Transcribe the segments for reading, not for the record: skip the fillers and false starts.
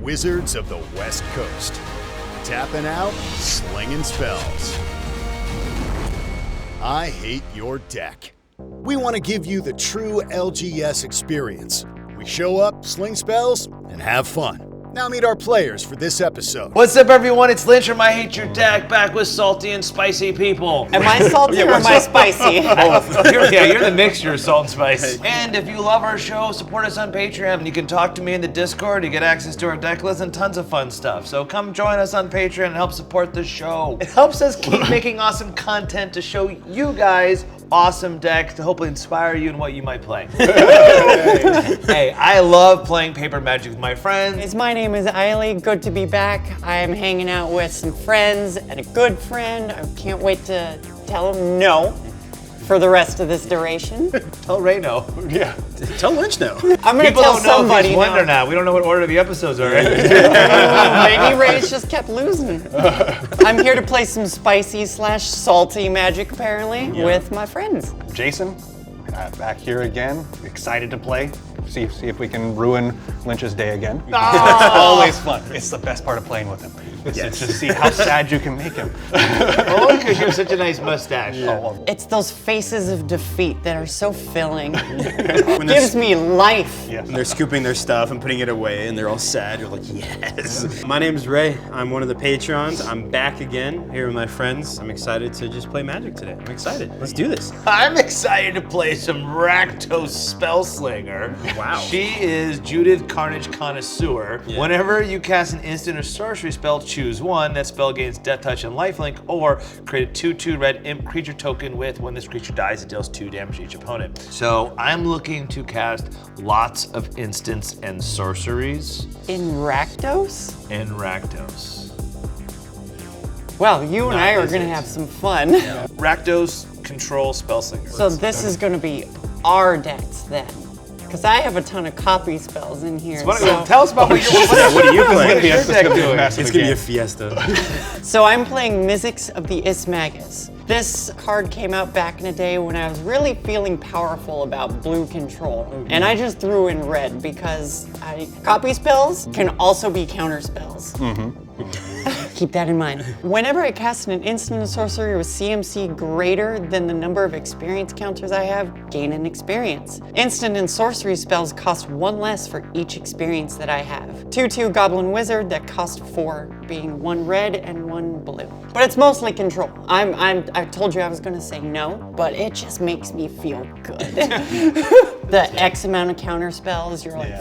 Wizards of the West Coast. Tapping out, slinging spells. I hate your deck. We want to give you the true LGS experience. We show up, sling spells, and have fun. Now meet our players for this episode. What's up, everyone? It's Lynch from I Hate Your Deck, back with salty and spicy people. Am I salty or am I spicy? You're the mixture of salt and spice. And if you love our show, support us on Patreon. You can talk to me in the Discord, you get access to our deck list and tons of fun stuff. So come join us on Patreon and help support the show. It helps us keep making awesome content to show you guys awesome decks to hopefully inspire you in what you might play. Hey, I love playing paper Magic with my friends. My name is Eiley. Good to be back. I'm hanging out with some friends and a good friend. I can't wait to tell him no for the rest of this duration. Tell Ray no. Yeah. Tell Lynch no. I'm going to People tell don't know somebody if he's won now. or not. We don't know what order the episodes are in. Maybe Ray's just kept losing. I'm here to play some spicy / salty Magic, apparently, with my friends. Jason, back here again. Excited to play. See if we can ruin Lynch's day again. It's always fun. It's the best part of playing with him. It's to see how sad you can make him. Only because you have such a nice mustache. Oh, well, It's those faces of defeat that are so filling. Gives me life. yeah. And they're scooping their stuff and putting it away, and they're all sad. You're like, yes. My name's Ray. I'm one of the patrons. I'm back again here with my friends. I'm excited to just play Magic today. I'm excited. Let's do this. I'm excited to play some Rakdos Spellslinger. Wow. She is Judith Carnage Connoisseur. Yeah. Whenever you cast an instant or sorcery spell, choose one. That spell gains Death Touch and Lifelink, or create a 2/2 red imp creature token with, when this creature dies, it deals 2 damage to each opponent. So I'm looking to cast lots of instants and sorceries In Rakdos? in Rakdos. Well, you and I are going to have some fun. Rakdos control Spellslinger. So this is going to be our decks then. Because I have a ton of copy spells in here. Tell us about what you're What are you playing? your deck doing? It's gonna be a fiesta. So I'm playing Mizzix of the Ismagus. This card came out back in the day when I was really feeling powerful about blue control. And I just threw in red because copy spells can also be counter spells. Keep that in mind. Whenever I cast an instant or sorcery with CMC greater than the number of experience counters I have, gain an experience. Instant and sorcery spells cost 1 less for each experience that I have. 2/2 Goblin Wizard that cost 4, being 1 red and 1 blue. But it's mostly control. I told you I was gonna say no, but it just makes me feel good. The X amount of counter spells, you're like,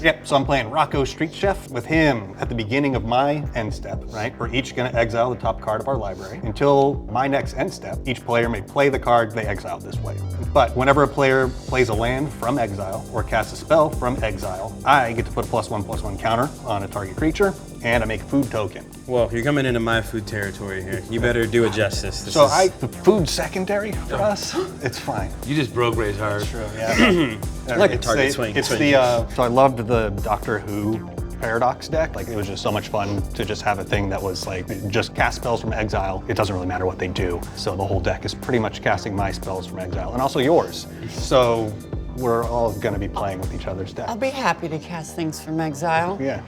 Yep, so I'm playing Rocco Street Chef with him at the beginning of my end step, right? We're each gonna exile the top card of our library. Until my next end step, each player may play the card they exiled this way. But whenever a player plays a land from exile or casts a spell from exile, I get to put a +1/+1 counter on a target creature, and I make a food token. Well, you're coming into my food territory here. You better do it justice. The food secondary for us, it's fine. You just broke Ray's heart. True, yeah. Look, It's target the- swing. It's swing. so I loved the Doctor Who Paradox deck. Like, it was just so much fun to just have a thing that was like, just cast spells from exile. It doesn't really matter what they do. So the whole deck is pretty much casting my spells from exile, and also yours. So we're all gonna be playing with each other's deck. I'll be happy to cast things from exile. Yeah,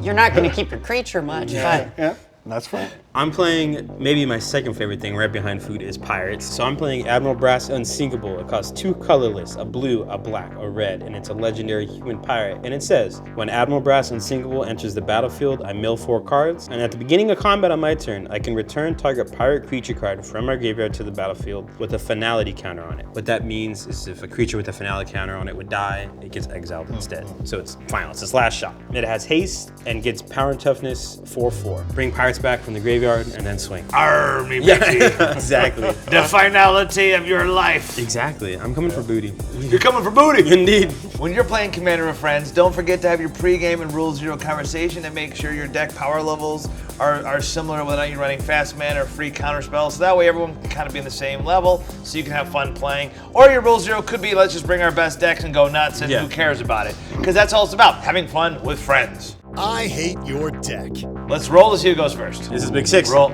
You're not gonna keep your creature much, but yeah, that's fine. I'm playing, maybe my second favorite thing right behind food is pirates. So I'm playing Admiral Brass Unsinkable. It costs 2 colorless, a blue, a black, a red, and it's a legendary human pirate. And it says, when Admiral Brass Unsinkable enters the battlefield, I mill 4 cards. And at the beginning of combat on my turn, I can return target pirate creature card from our graveyard to the battlefield with a finality counter on it. What that means is if a creature with a finality counter on it would die, it gets exiled instead. So it's final, it's its last shot. It has haste and gets power and toughness 4/4. Bring pirates back from the graveyard and then swing. Army, Yeah, matey. exactly. The finality of your life. Exactly. I'm coming for booty. You're coming for booty. Indeed. When you're playing Commander with friends, don't forget to have your pregame and Rule 0 conversation and make sure your deck power levels are similar, whether or not you're running fast mana or free counter spells. So that way everyone can kind of be in the same level so you can have fun playing. Or your Rule 0 could be, let's just bring our best decks and go nuts and who cares about it. Because that's all it's about, having fun with friends. I hate your deck. Let's roll to see who goes first. This is Big Six. Roll.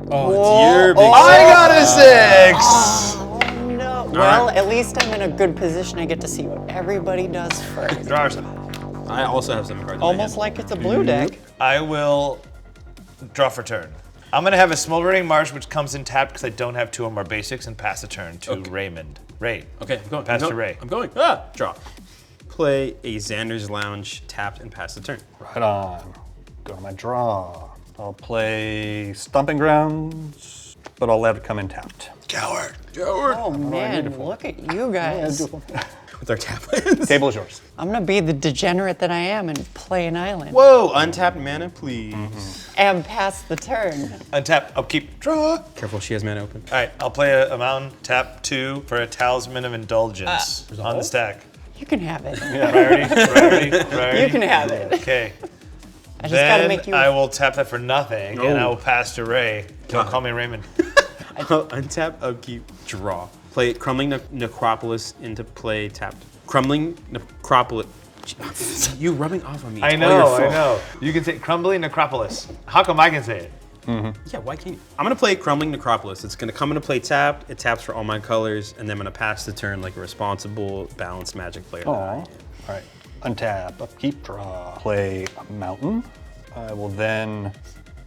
Oh, it's your Big I Six. got a 6! Oh, no. Well, at least I'm in a good position. I get to see what everybody does first. Draw yourself. I also have 7 cards. Almost like it's a blue deck. I will draw for turn. I'm gonna have a Smoldering Marsh, which comes in tapped because I don't have 2 or more basics, and pass a turn to Raymond. Ray. Okay, I'm going. Pass to Ray. I'm going. Draw. Play a Xander's Lounge, tapped, and pass the turn. Right on. Go to my draw. I'll play Stomping Grounds, but I'll let it come in tapped. Coward. Oh man, look at you guys. With our tap lands. Table is yours. I'm gonna be the degenerate that I am and play an island. Whoa, untapped mana, please. And pass the turn. Untap, upkeep, draw. Careful, she has mana open. All right, I'll play a mountain, tap 2 for a Talisman of Indulgence on the stack. You can have it. Priority. You can have it. Okay. I just gotta Then make you. I will tap that for nothing, and I will pass to Ray. Don't call me Raymond. Untap, upkeep, draw. Play Crumbling Necropolis into play tapped. Crumbling Necropolis. You rubbing off on me. I It's all your know, fault. I know. You can say Crumbling Necropolis. How come I can say it? Yeah, why can't you? I'm gonna play Crumbling Necropolis. It's gonna come into play tapped. It taps for all my colors, and then I'm gonna pass the turn like a responsible, balanced Magic player. that I am. All right. Untap, upkeep, draw. Play a mountain. I will then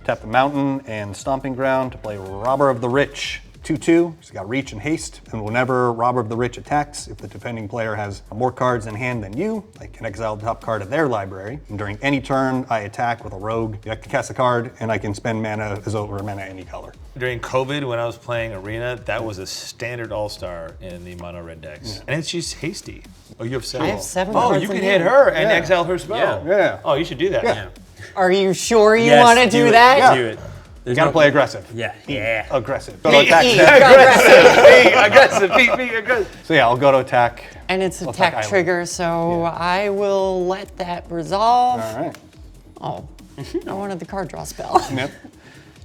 tap the mountain and Stomping Ground to play Robber of the Rich. 2/2, he's got reach and haste, and whenever Robber of the Rich attacks, if the defending player has more cards in hand than you, they can exile the top card of their library. And during any turn I attack with a rogue, I can cast a card, and I can spend mana as over mana any color. During COVID, when I was playing Arena, that was a standard all-star in the mono red decks. And she's hasty. Oh, you have 7. I have 7 Oh, cards you in can hand. hit her and exile her spell. Yeah. Oh, you should do that. Yeah. Are you sure you Yes, want to do it. that? Yeah. Do it. You gotta play aggressive. Yeah. Aggressive. Go to attack. Be aggressive. So yeah, I'll go to attack. And it's I'll attack attack trigger, so I will let that resolve. All right. Oh, I wanted the card draw spell. Yep.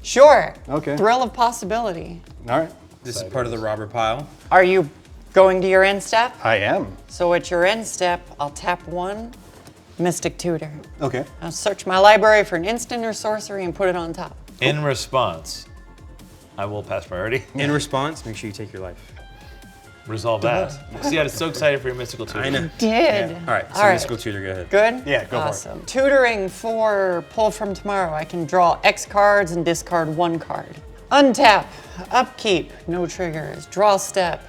Sure. Okay. Thrill of possibility. All right. This is part of the robber pile. Are you going to your end step? I am. So at your end step, I'll tap 1, Mystic Tutor. Okay. I'll search my library for an instant or sorcery and put it on top. In response, I will pass priority. In response, make sure you take your life. Resolve that. See, I was so excited for your mystical tutor. I know. Did. All right, so All right. Mystical Tutor, go ahead. Good? Yeah, go for it. Awesome. Tutoring for Pull from Tomorrow. I can draw X cards and discard 1 card. Untap, upkeep, no triggers. Draw step,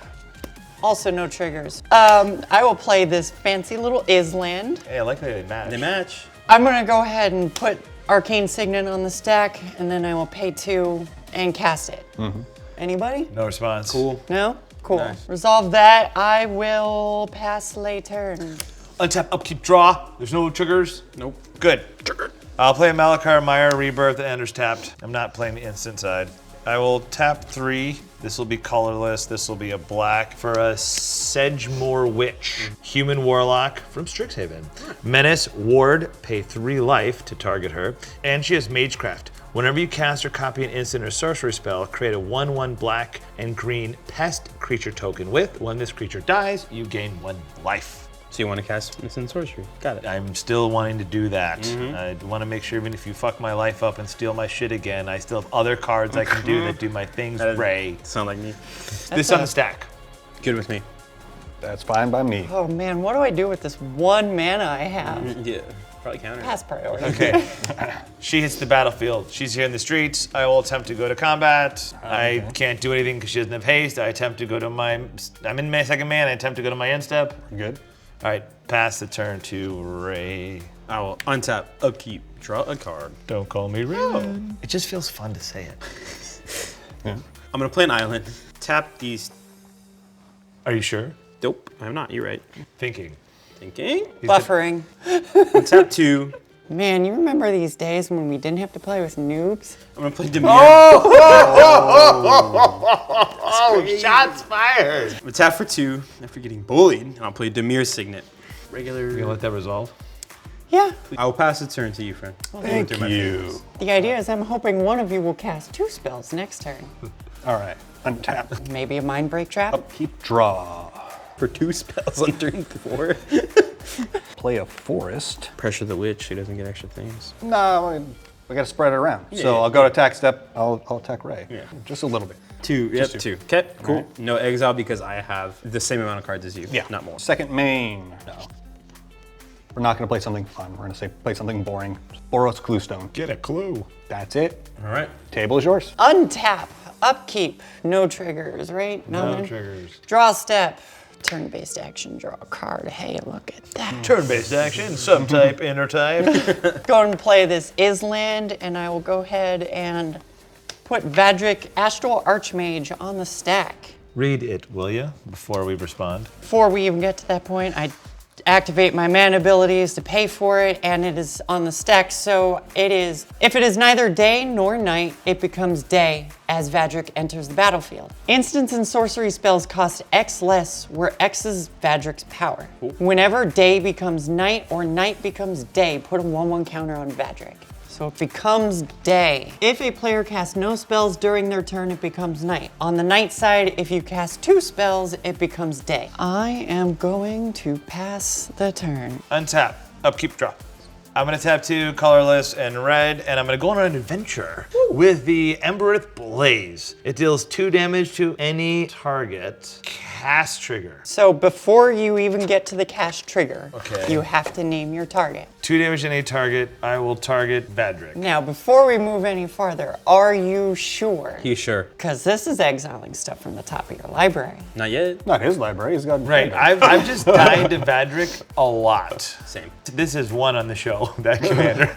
also no triggers. I will play this fancy little Island. Hey, I like that they match. They match. I'm gonna go ahead and put Arcane Signet on the stack, and then I will pay 2 and cast it. Anybody? No response. Cool. No? Cool. Nice. Resolve that. I will pass late turn. Untap, upkeep, draw. There's no triggers. Nope. Good. I'll play Malachar, Mire, Rebirth, and Ender's tapped. I'm not playing the instant side. I will tap 3. This will be colorless. This will be a black for a Sedgemoor Witch. Human Warlock from Strixhaven. Menace, Ward, pay 3 life to target her. And she has Magecraft. Whenever you cast or copy an instant or sorcery spell, create a 1/1 black and green pest creature token with. When this creature dies, you gain 1 life. So you want to cast Instant Sorcery. Got it. I'm still wanting to do that. I want to make sure even if you fuck my life up and steal my shit again, I still have other cards I can do that do my things, Ray. Sound like me. This on the stack. Good with me. That's fine by me. Oh man, what do I do with this 1 mana I have? Yeah. Probably counter. Pass priority. Okay. She hits the battlefield. She's here in the streets. I will attempt to go to combat. I can't do anything because she doesn't have haste. I attempt to go to my, I'm in my second man. I attempt to go to my end step. Good. All right, pass the turn to Ray. I will untap, upkeep, draw a card. Don't call me Ray. It just feels fun to say it. I'm gonna play an island. Tap these. Are you sure? Nope, I'm not. You're right. Thinking. Thinking. Buffering. Tap 2. Man, you remember these days when we didn't have to play with noobs? I'm gonna play Demir. Oh, shots fired. I'm gonna tap for 2 after getting bullied, and I'll play Demir Signet. Regular. You gonna let that resolve? Yeah. I will pass the turn to you, friend. Thank you. The idea is I'm hoping one of you will cast 2 spells next turn. All right. Untap. Maybe a Mind Break Trap? Upkeep, draw. For 2 spells on turn 4. Play a forest. Pressure the witch. She doesn't get extra things. No, we gotta spread it around. Yeah. So I'll go to attack step. I'll attack Ray. Yeah. Just a little bit. 2. Yep, Just 2. Okay, cool. Alright. No exile because I have the same amount of cards as you. Not more. Second main. No. We're not gonna play something fun. We're gonna say play something boring. Boros Cluestone. Get a clue. That's it. All right. Table is yours. Untap, upkeep, no triggers, right? No triggers. Draw step, turn-based action, draw a card. Hey, look at that. Turn-based action, subtype, intertype. Go and play this Island, and I will go ahead and put Vadric Astral Archmage on the stack. Read it, will you, before we respond? Before we even get to that point, I activate my mana abilities to pay for it, and it is on the stack. So it is, if it is neither day nor night, it becomes day as Vadric enters the battlefield. Instants and sorcery spells cost X less, where X is Vadric's power. Whenever day becomes night or night becomes day, put a 1/1 counter on Vadric. So it becomes day. If a player casts no spells during their turn, it becomes night. On the night side, if you cast 2 spells, it becomes day. I am going to pass the turn. Untap, upkeep, draw. I'm gonna tap 2, colorless, and red, and I'm gonna go on an adventure with the Embereth Blaze. It deals 2 damage to any target. Cast trigger. So before you even get to the cast trigger, Okay. you have to name your target. 2 damage to any target. I will target Vadric. Now, before we move any farther, are you sure? You sure? Because this is exiling stuff from the top of your library. Not yet. Not his library. He's got Right, I've just died to Vadric a lot. Same. This is one on the show, that commander.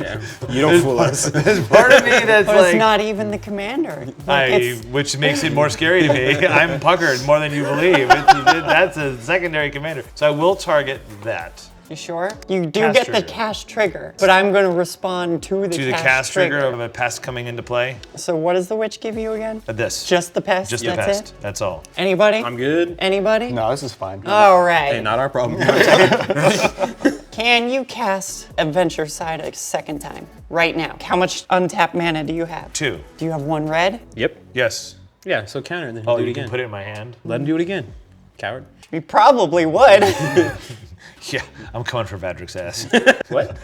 Yeah. You don't fool us. There's part of me that's But like, it's not even the commander. Like, it's- which makes it more scary to me. I'm puckered more than you believe. That's a secondary commander. So I will target that. You sure? You do Cast get the trigger. cast trigger, but I'm going to respond to the To the cast trigger of a pest coming into play. So what does the witch give you again? This. Just the pest? Just the That's pest. it? That's all. Anybody? I'm good. Anybody? No, this is fine. All right. Hey, not our problem. Can you cast Adventure Side a second time? Right now. How much untapped mana do you have? 2. Do you have 1 red? Yep. Yes. Yeah, so counter and then Oh, do it you again. can put it in my hand? Let him do it again. Coward. You probably would. Yeah, I'm coming for Vadric's ass. What?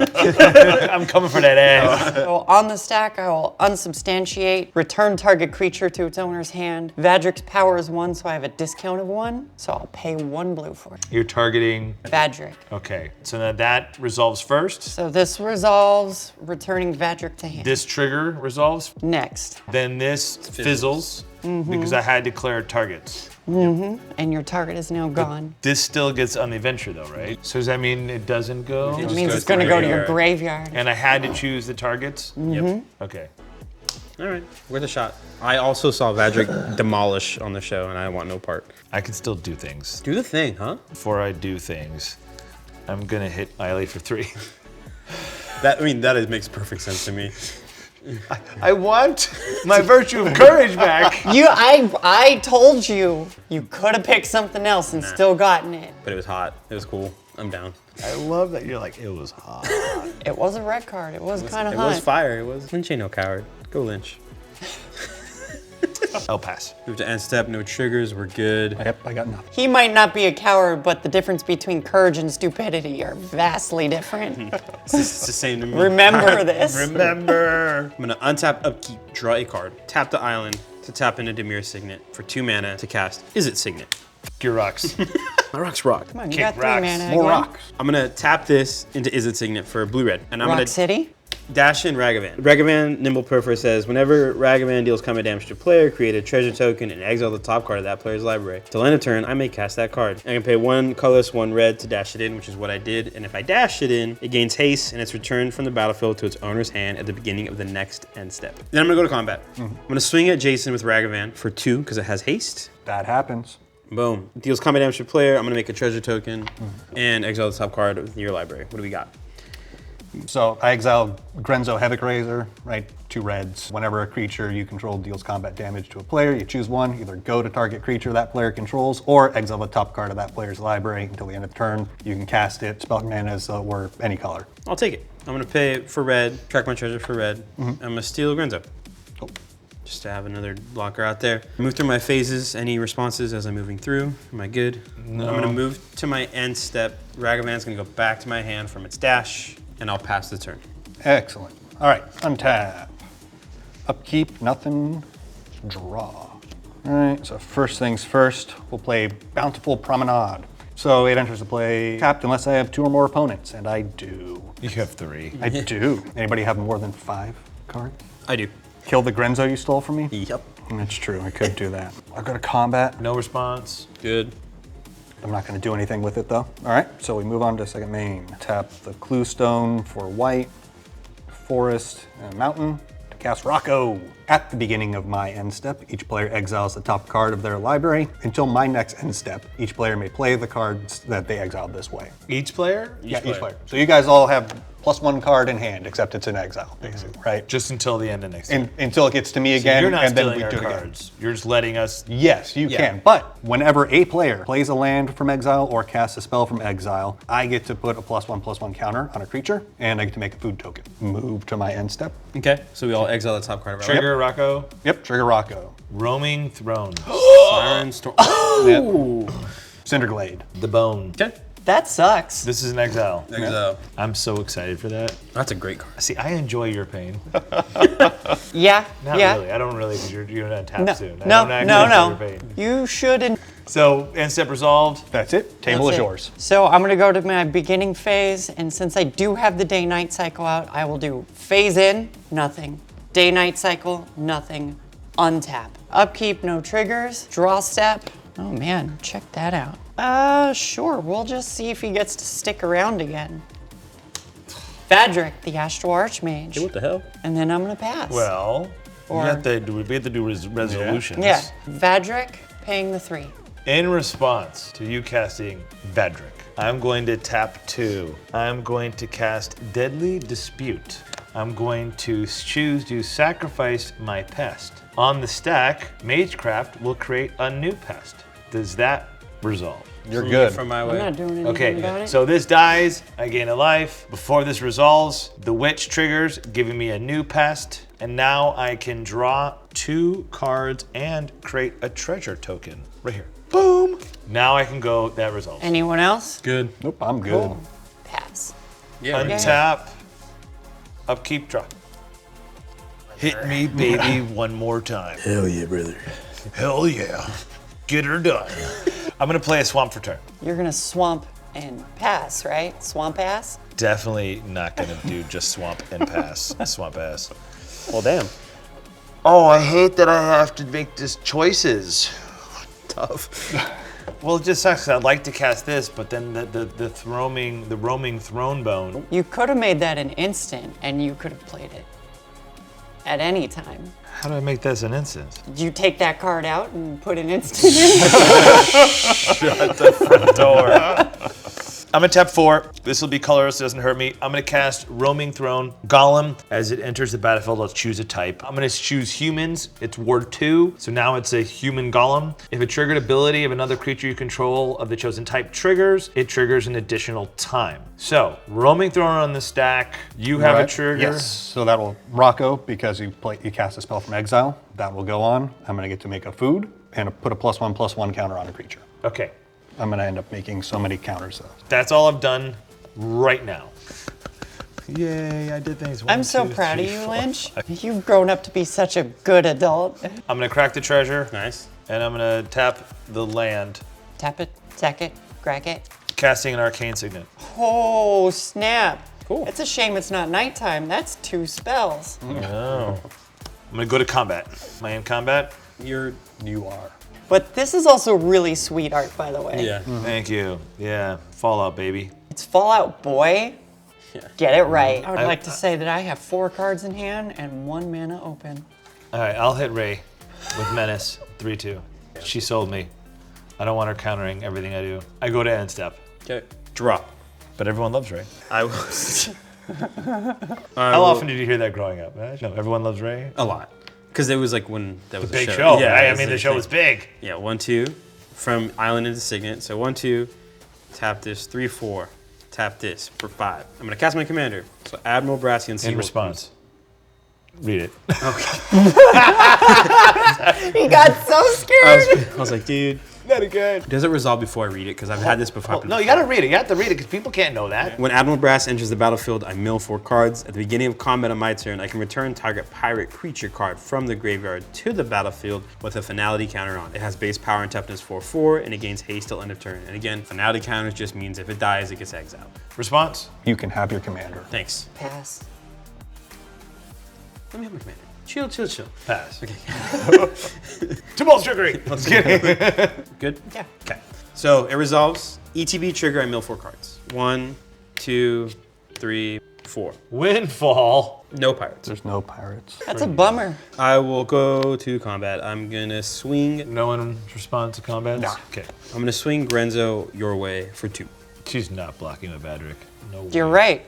I'm coming for that ass. So on the stack, I will unsubstantiate, return target creature to its owner's hand. Vadric's power is 1, so I have a discount of 1. So I'll pay 1 blue for it. You're targeting. Vadric. Okay, so now that resolves first. So this resolves, returning Vadric to hand. This trigger resolves. Next. Then this fizzles because I had declared targets. And your target is now gone. This still gets on the adventure though, right? So does that mean it doesn't go? It just means goes it's going to to go to your graveyard. graveyard. And I had to choose the targets? Yep. Okay. All right. Worth a shot. I also saw Vadric demolish on the show, and I want no part. I can still do things. Do the thing, huh? Before I do things, I'm gonna hit Eiley for 3. That makes perfect sense to me. I want my virtue of courage back. I told you you could have picked something else and still gotten it. But it was hot. It was cool. I'm down. I love that you're like, it was hot. It was a red card. It was kind of It hot. was fire. It was. Lynch ain't no coward. Go Lynch. I'll pass. Move to end step. No triggers. We're good. Yep, I got nothing. He might not be a coward, but the difference between courage and stupidity are vastly different. It's the same to me. Remember this. Remember. I'm gonna untap, upkeep, draw a card, tap the island to tap into Demir's Signet for 2 mana to cast Is It Signet. Your rocks. My rocks rock. Come on, you Kick got 3 rocks. mana More again. rocks. I'm gonna tap this into Is It Signet for blue-red, and I'm Rock gonna City? dash in Ragavan. Ragavan Nimble Perfor says, whenever Ragavan deals combat damage to a player, create a treasure token and exile the top card of that player's library. Till end of turn, I may cast that card. I can pay 1 colorless, 1 red to dash it in, which is what I did. And if I dash it in, it gains haste and it's returned from the battlefield to its owner's hand at the beginning of the next end step. Then I'm gonna go to combat. I'm gonna swing at Jason with Ragavan for 2 because it has haste. That happens. Boom. Deals combat damage to a player. I'm gonna make a treasure token and exile the top card of your library. What do we got? So I exile Grenzo Havoc Razor, right? 2 reds. Whenever a creature you control deals combat damage to a player, you choose one. Either go to target creature that player controls, or exile the top card of that player's library until the end of the turn. You can cast it. Spell commands were any color. I'll take it. I'm gonna pay for red, track my treasure for red. I'm gonna steal Grenzo. Cool. Just to have another blocker out there. Move through my phases. Any responses as I'm moving through? Am I good? No. I'm gonna move to my end step. Ragavan's gonna go back to my hand from its dash, and I'll pass the turn. Excellent. All right, untap. Upkeep, nothing. Draw. All right, so first things first, we'll play Bountiful Promenade. So it enters the play tapped unless I have 2 or more opponents, and I do. You have 3. I do. Anybody have more than 5 cards? I do. Kill the Grenzo you stole from me? Yep. That's true, I could do that. I'll go to combat. No response. Good. I'm not going to do anything with it though. All right, so we move on to second main. Tap the Clue Stone for white, forest, and mountain to cast Rocco. At the beginning of my end step, each player exiles the top card of their library. Until my next end step, each player may play the cards that they exiled this way. Each player? Each player. So you guys all have +1 card in hand, except it's an exile, basically, right? Just until the end of next year. Until it gets to me again, You're not and then stealing we our do it again. cards. You're just letting us. Yes, you can. But whenever a player plays a land from exile or casts a spell from exile, I get to put a +1/+1 counter on a creature, and I get to make a food token. Move to my end step. Okay, so we all exile the top card of our Trigger, Rocco. Yep, trigger Rocco. Roaming Throne. Siren Storm. Yep. Cinderglade. The Bone. Okay. That sucks. This is an exile. Exile. I'm so excited for that. That's a great card. See, I enjoy your pain. Yeah. Not yeah. really. I don't really, because you're gonna tap No, soon. I no, don't no, actually no. enjoy your pain. You should. So, end step resolved. That's it. Table That's is it. yours. So I'm gonna go to my beginning phase, and since I do have the day-night cycle out, I will do phase in, nothing. Day-night cycle, nothing. Untap. Upkeep, no triggers. Draw step. Oh man, check that out. Sure, we'll just see if he gets to stick around again. Vadric, the Astral Archmage. What the hell? And then I'm gonna pass. Well, Or- we have to do resolutions. Yeah, Vadric paying the 3. In response to you casting Vadric, I'm going to tap 2. I'm going to cast Deadly Dispute. I'm going to choose to sacrifice my pest. On the stack, Magecraft will create a new pest. Does that resolve? You're good. From my I'm way. not doing anything about Okay, it. so this dies, I gain a life. Before this resolves, the Witch triggers, giving me a new pest. And now I can draw 2 cards and create a treasure token. Right here. Boom! Now I can go, that resolves. Anyone else? Good. Nope, I'm good. Pass. Yeah. Untap, upkeep, draw. Hit me, baby, one more time. Hell yeah, brother. Hell yeah. Get her done. I'm gonna play a swamp for turn. You're gonna swamp and pass, right? Swamp pass? Definitely not gonna do just swamp and pass. Swamp pass. Well, damn. Oh, I hate that I have to make these choices. Tough. Well, it just sucks. I'd like to cast this, but then the roaming throne bone. You could have made that an instant, and you could have played it at any time. How do I make this an instance? You take that card out and put an instant in. Door. I'm gonna tap 4. This will be colorless, it doesn't hurt me. I'm gonna cast Roaming Throne Golem. As it enters the battlefield, I'll choose a type. I'm gonna choose humans. It's ward 2, so now it's a human golem. If a triggered ability of another creature you control of the chosen type triggers, it triggers an additional time. So, Roaming Throne on the stack. You have a Right. trigger. Yes, so that'll Rocco, because you cast a spell from exile, that will go on. I'm gonna get to make a food and put a +1/+1 counter on a creature. Okay, I'm gonna end up making so many counters though. that's all I've done right now. Yay, I did things. I'm so proud of you, Lynch. You've grown up to be such a good adult. I'm gonna crack the treasure, Nice. and I'm gonna tap the land, Tap it, sack it, crack it. casting an arcane signet. Oh, snap. Cool. It's a shame it's not nighttime. That's 2 spells. Oh. I'm gonna go to combat. Am I in combat? You are. But this is also really sweet art, by the way. Yeah. Thank you. Yeah, Fallout, baby. It's Fallout Boy. Yeah. Get it right. I would I- like to say that I have 4 cards in hand and 1 mana open. All right, I'll hit Ray with Menace, 3/2. She sold me. I don't want her countering everything I do. I go to end step, Okay. Drop. but everyone loves Ray. I was. How often did you hear that growing up? No, everyone loves Ray. A lot. Because it was like when that was a Big show. show. Yeah, I it was mean, a the show thing. was big. Yeah, 1/2 from island into signet. So 1/2, tap this 3/4, tap this for 5. I'm gonna cast my commander. So Admiral Brassian. In response, read it. He got so scared. I was like, dude. Very good. Does it resolve before I read it? Because I've had this before. No, you gotta read it. You have to read it because people can't know that. When Admiral Brass enters the battlefield, I mill 4 cards. At the beginning of combat on my turn, I can return target pirate creature card from the graveyard to the battlefield with a finality counter on. It has base power and toughness 4/4, and it gains haste till end of turn. And again, finality counters just means if it dies, it gets exiled. Response? You can have your commander. Thanks. Pass. Let me have my commander. Chill, chill, chill. Pass. Okay. Two balls trickery. Good? Yeah. Okay. So it resolves. ETB trigger, I mill 4 cards. 1, 2, 3, 4. Windfall. No pirates. There's no pirates. That's a bummer. I will go to combat. I'm gonna swing. No one responds to combat? Nah. Okay. I'm gonna swing Grenzo your way for 2. She's not blocking with Badrick. No way. You're right.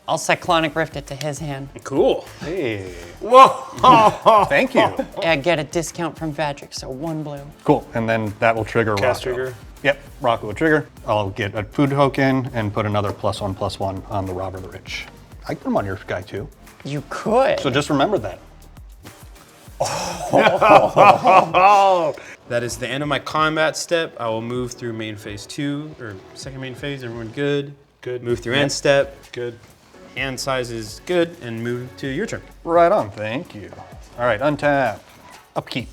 I'll Cyclonic Rift it to his hand. Cool. Hey. Whoa! Thank you. I get a discount from Vadric, so 1 blue. Cool. And then that will trigger Cast Rocco. trigger? Yep. Rocco will trigger. I'll get a food token and put another +1/+1 on the Robber the Rich. I can put him on your guy too. You could. So just remember that. That is the end of my combat step. I will move through main phase 2, or second main phase. Everyone good? Good. Move through end step. Good. Hand size is good, and move to your turn. Right on. Thank you. All right. Untap. Upkeep.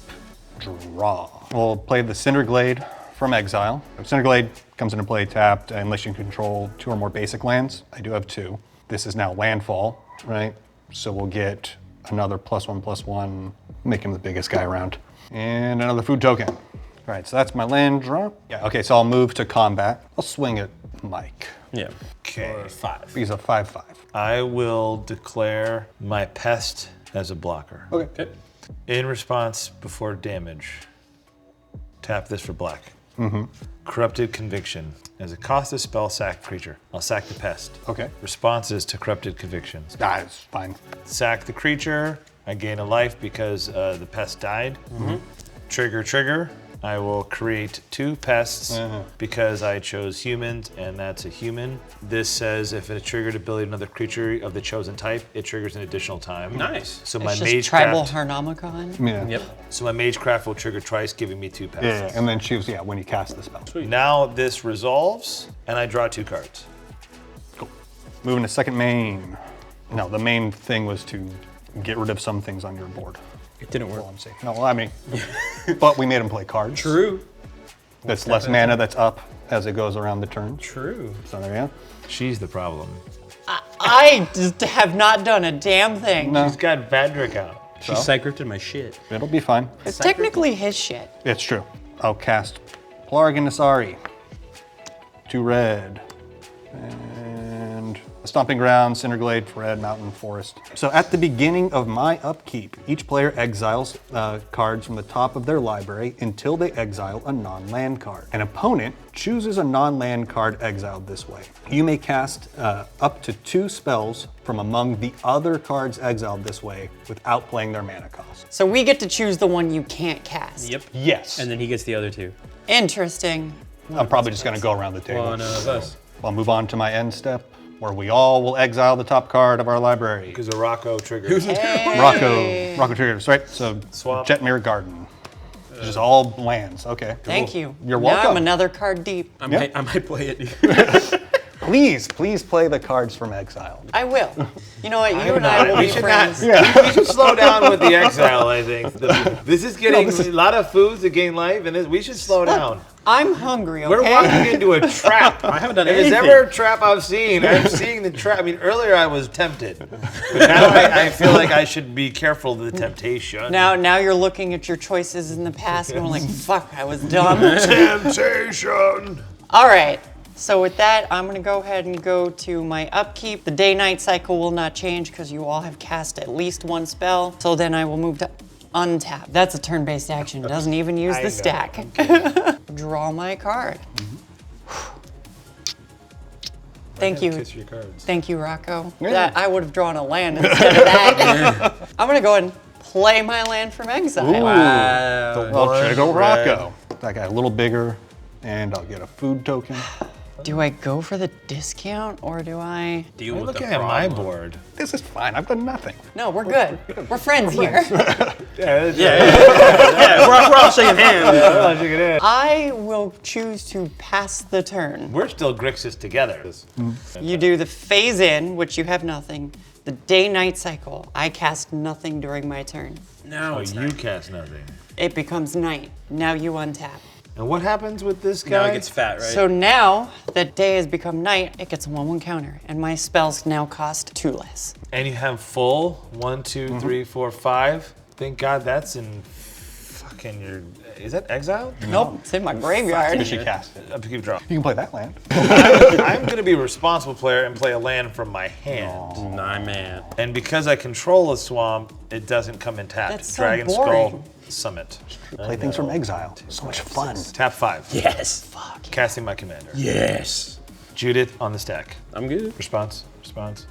Draw. We'll play the Cinderglade from exile. Cinderglade comes into play tapped unless you control 2 or more basic lands. I do have 2. This is now landfall, right? So we'll get another +1/+1, make him the biggest guy around. And another food token. All right, so that's my land drop. Yeah, okay, so I'll move to combat. I'll swing at Mike. Yeah. Okay. 5. He's a 5/5. I will declare my pest as a blocker. Okay. In response, before damage, tap this for black. Corrupted Conviction. As a cost of spell, sack creature. I'll sack the pest. Okay. Responses to Corrupted Convictions. That's fine. Sack the creature. I gain a life because the pest died. Trigger. I will create 2 pests because I chose humans, and that's a human. This says if a triggered ability of another creature of the chosen type, it triggers an additional time. Nice. So It's my just tribal Magecraft. Harnomicon. Yeah. Yep. So my Magecraft will trigger twice, giving me 2 pests. Yeah, and then choose, when you cast the spell. Now this resolves, and I draw 2 cards. Cool. Moving to second main. No, the main thing was to get rid of some things on your board. It didn't work. Well, I'm saying. No, I mean, but we made him play cards. True. That's less mana that's up as it goes around the turn. True. So there you go. She's the problem. I just have not done a damn thing. No, She's got Vadrick out. She cycrypted my shit. it'll be fine. It's technically his shit. It's true. I'll cast Plargan Asari. 2 red. And a Stomping Ground, Cinderglade, Red, Mountain, Forest. So at the beginning of my upkeep, each player exiles cards from the top of their library until they exile a non-land card. An opponent chooses a non-land card exiled this way. You may cast up to 2 spells from among the other cards exiled this way without playing their mana cost. So we get to choose the one you can't cast. Yep. Yes. And then he gets the other 2. Interesting. I'm probably just going to go around the table. One of us. I'll move on to my end step, where we all will exile the top card of our library. Because a Rocco trigger. Hey. Rocco triggers, right? So Swap. Jetmere Garden. Just all lands. Okay. Thank you. You're Now welcome. I'm another card deep. I Yep. might play it. Please play the cards from exile. I will. You know what? You and I will We be should friends. We should slow down with the exile, I think. This is getting a lot of foods to gain life, and we should slow down. I'm hungry, okay? We're walking into a trap. I haven't done If there's anything. ever a trap I've seen, I'm seeing the trap. I mean, earlier I was tempted. But now I feel like I should be careful of the temptation. Now you're looking at your choices in the past and going like, fuck, I was dumb. Temptation! All right. So with that, I'm going to go ahead and go to my upkeep. The day-night cycle will not change because you all have cast at least 1 spell. So then I will move to untap. That's a turn-based action. Doesn't even use I the know. stack. Draw my card. Thank you. Kiss your cards. Thank you, Rocco. That I would have drawn a land instead of that. I'm going to go ahead and play my land from exile. The Well, one trigger red. Rocco. That guy a little bigger, and I'll get a food token. Do I go for the discount or do I? Deal I'm with the looking at my problem. board. This is fine. I've done nothing. No, we're good. We're friends here. Yeah, we're all shaking hands. I will choose to pass the turn. We're still Grixis together. You do the phase in, which you have nothing. The day-night cycle, I cast nothing during my turn. Now Oh, it's you cast nothing. It becomes night. Now you untap. And what happens with this guy? now it gets fat, right? So now that day has become night, it gets a 1/1 counter, and my spells now cost 2 less. And you have full 1, 2, 3, 4, 5. Thank God that's in fucking your. Is that exiled? Nope, it's in my graveyard. You should cast it. Keep draw. You can play that land. I'm gonna be a responsible player and play a land from my hand. Nah, man. And because I control a swamp, it doesn't come in tapped. That's so Dragon boring. Skull Summit. Play things from exile. So much fun. Tap 5. Yes. Casting my commander. Yes. Judith on the stack. I'm good. Response.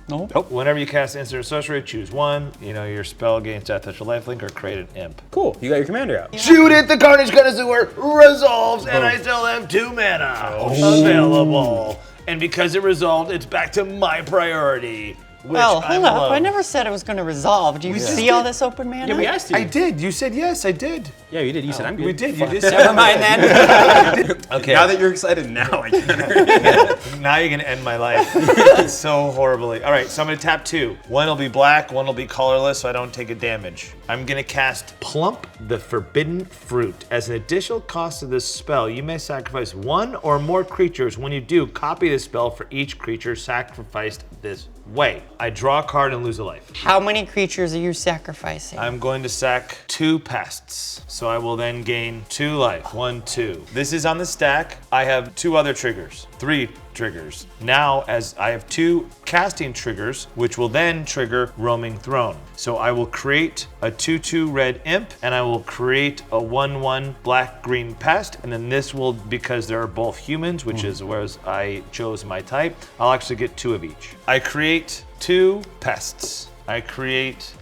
Nope. Whenever you cast instant or sorcery, choose one. You know, your spell gains death touch or lifelink or create an imp. Cool. You got your commander out. Judith the Carnage Connoisseur resolves, and I still have 2 mana available. And because it resolved, it's back to my priority. Which Well, I hold up. love. I never said it was going to resolve. Do you see all this open mana? Yeah, we asked you. I did. You said yes. I did. Yeah, you did. You said I'm good. We did. You did. Never mind then. Okay. Now that you're excited, now I can. Now you're gonna end my life so horribly. All right, so I'm gonna tap 2. One will be black, one will be colorless, so I don't take a damage. I'm gonna cast Plump the Forbidden Fruit. As an additional cost to this spell, you may sacrifice 1 or more creatures. When you do, copy the spell for each creature sacrificed this way. I draw a card and lose a life. How many creatures are you sacrificing? I'm going to sack 2 pests. So I will then gain 2 life. 1, 2. This is on the stack. I have 2 other triggers. 3 triggers. Now, as I have 2 casting triggers, which will then trigger Roaming Throne. So I will create a 2/2 red imp, and I will create a 1/1 black-green pest, and then this will, because they're both humans, which is whereas I chose my type, I'll actually get 2 of each. I create 2 pests. I create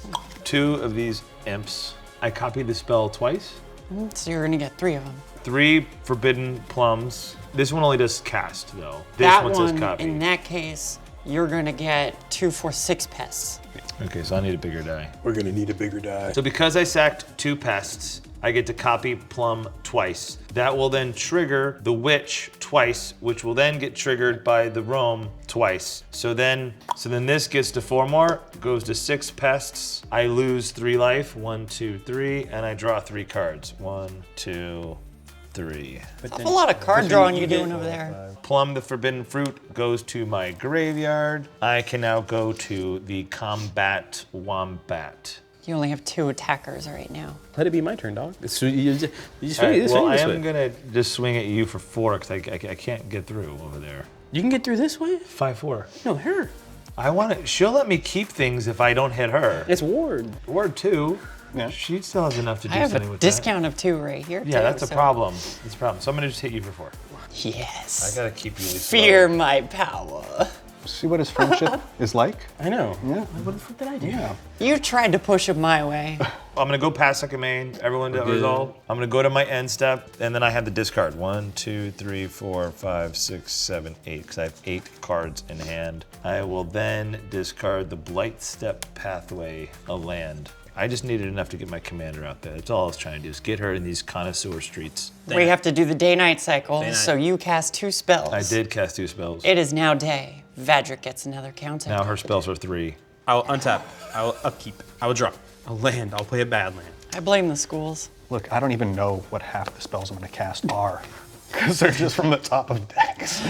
2 of these imps. I copy the spell twice. So you're going to get 3 of them. 3 forbidden plums. This one only does cast, though. This That one says copy. in that case, you're going to get 2 for 6 pests. Okay, so I need a bigger die. We're gonna need a bigger die. So because I sacked 2 pests, I get to copy plum twice. That will then trigger the witch twice, which will then get triggered by the roam twice. So then this gets to 4 more, goes to 6 pests. I lose 3 life, 1, 2, 3, and I draw 3 cards. 1, 2, 3. A lot of card drawing you're doing over there. Plum the Forbidden Fruit goes to my graveyard. I can now go to the Combat Wombat. You only have 2 attackers right now. Let it be my turn, dog. You swing Alright, this well, I way. am gonna just swing at you for 4 because I can't get through over there. You can get through this way? 5-4. No, her. I want to. She'll let me keep things if I don't hit her. It's Ward. Word 2. Yeah. She still has enough to do I have something a with discount of 2 right here. that. Yeah, too, that's a so- problem. That's a problem. So I'm gonna just hit you for 4. Yes. I gotta keep you. Fear my power. See what his friendship is like? I know. Yeah. What the fuck did I do? Yeah. You tried to push him my way. I'm gonna go past second main. Everyone to good. resolve. I'm gonna go to my end step, and then I have the discard. 1, 2, 3, 4, 5, 6, 7, 8. Because I have 8 cards in hand. I will then discard the Blight Step Pathway, a land. I just needed enough to get my commander out there. That's all I was trying to do, is get her in these connoisseur streets. We have to do the day-night cycle, Day-night. so you cast 2 spells. I did cast 2 spells. It is now day. Vadric gets another counter. Now her spells are 3. I'll untap. I'll upkeep. I will draw. I'll land. I'll play a bad land. I blame the schools. Look, I don't even know what half the spells I'm going to cast are. Because they're just from the top of decks.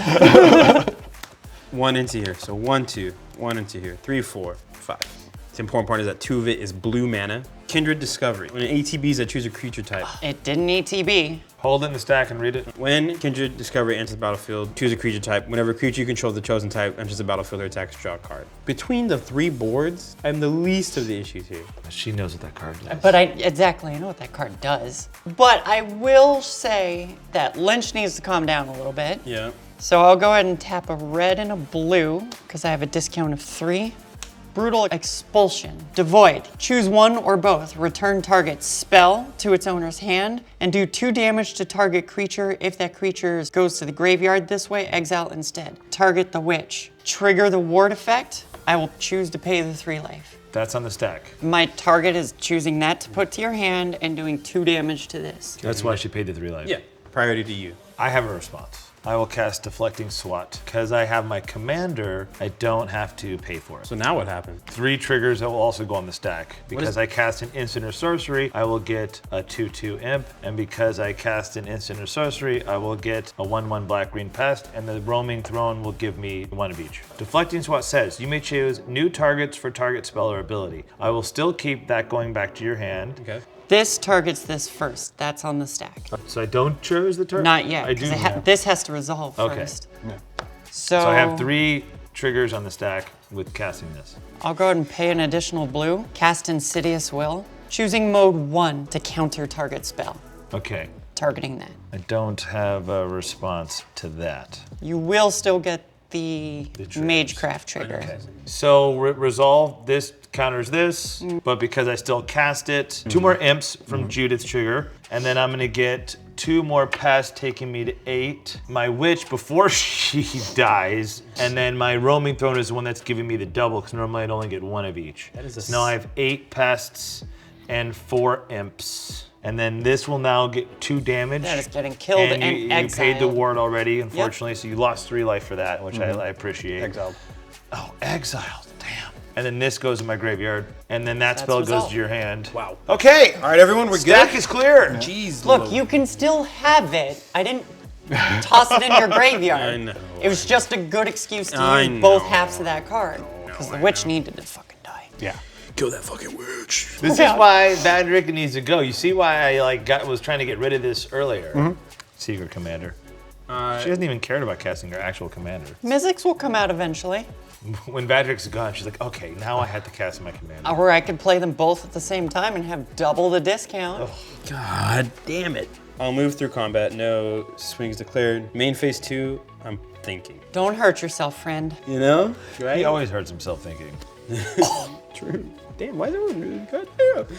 1 into here. So 1, 2. 1 into here. 3, 4, 5. The important part is that 2 of it is blue mana. Kindred Discovery. When an ATBs, I choose a creature type. It didn't ETB. Hold it in the stack and read it. When Kindred Discovery enters the battlefield, choose a creature type. Whenever a creature you control the chosen type enters the battlefield or attacks, draw a card. Between the 3 boards, I'm the least of the issues here. She knows what that card does. But I know what that card does. But I will say that Lynch needs to calm down a little bit. Yeah. So I'll go ahead and tap a red and a blue, because I have a discount of 3. Brutal Expulsion. Devoid. Choose one or both. Return target spell to its owner's hand and do 2 damage to target creature. If that creature goes to the graveyard this way, exile instead. Target the witch. Trigger the ward effect. I will choose to pay the 3 life. That's on the stack. My target is choosing that to put to your hand and doing 2 damage to this. That's why she paid the 3 life. Yeah, priority to you. I have a response. I will cast Deflecting SWAT. Because I have my commander, I don't have to pay for it. So now what happened? 3 triggers that will also go on the stack. Because I cast an instant or sorcery, I will get a 2/2 imp. And because I cast an instant or sorcery, I will get a 1/1 black-green pest. And the roaming throne will give me 1 of each. Deflecting SWAT says, you may choose new targets for target spell or ability. I will still keep that going back to your hand. Okay. This targets this first. That's on the stack. So I don't choose the target? Not yet, I do. because this has to resolve Okay. first. Yeah. So So I have 3 triggers on the stack with casting this. I'll go ahead and pay an additional blue. Cast Insidious Will. Choosing mode 1 to counter target spell. Okay. Targeting that. I don't have a response to that. You will still get the triggers. Magecraft trigger. So resolve, this counters this, but because I still cast it, 2 more imps from Judith's trigger, and then I'm gonna get 2 more pests taking me to 8. My witch before she dies, and then my roaming throne is the one that's giving me the double, because normally I'd only get 1 of each. That is a So now I have 8 pests and 4 imps. And then this will now get 2 damage. That is getting killed and you paid the exiled. ward already, unfortunately, so you lost 3 life for that, which I appreciate. Exiled. Oh, exiled, damn. And then this goes in my graveyard, and then that That's spell goes resolved. to your hand. Wow. Okay. All right, everyone, we're Stack good. is clear. Jeez. Look, you can still have it. I didn't toss it in your graveyard. I know. It was just a good excuse to I use both know. halves of that card. Because the witch needed to fucking die. Yeah. Kill that fucking witch. This is Yeah. why Vadrick needs to go. You see why I was trying to get rid of this earlier. Secret commander. She hasn't even cared about casting her actual commander. Mizzix will come out eventually. When Vadrick's gone, she's like, okay, now I have to cast my commander. Or I could play them both at the same time and have double the discount. God damn it. I'll move through combat. No swings declared. Main phase 2, I'm thinking. Don't hurt yourself, friend. You know? Right? He always hurts himself thinking. True. Damn, why is everyone really good?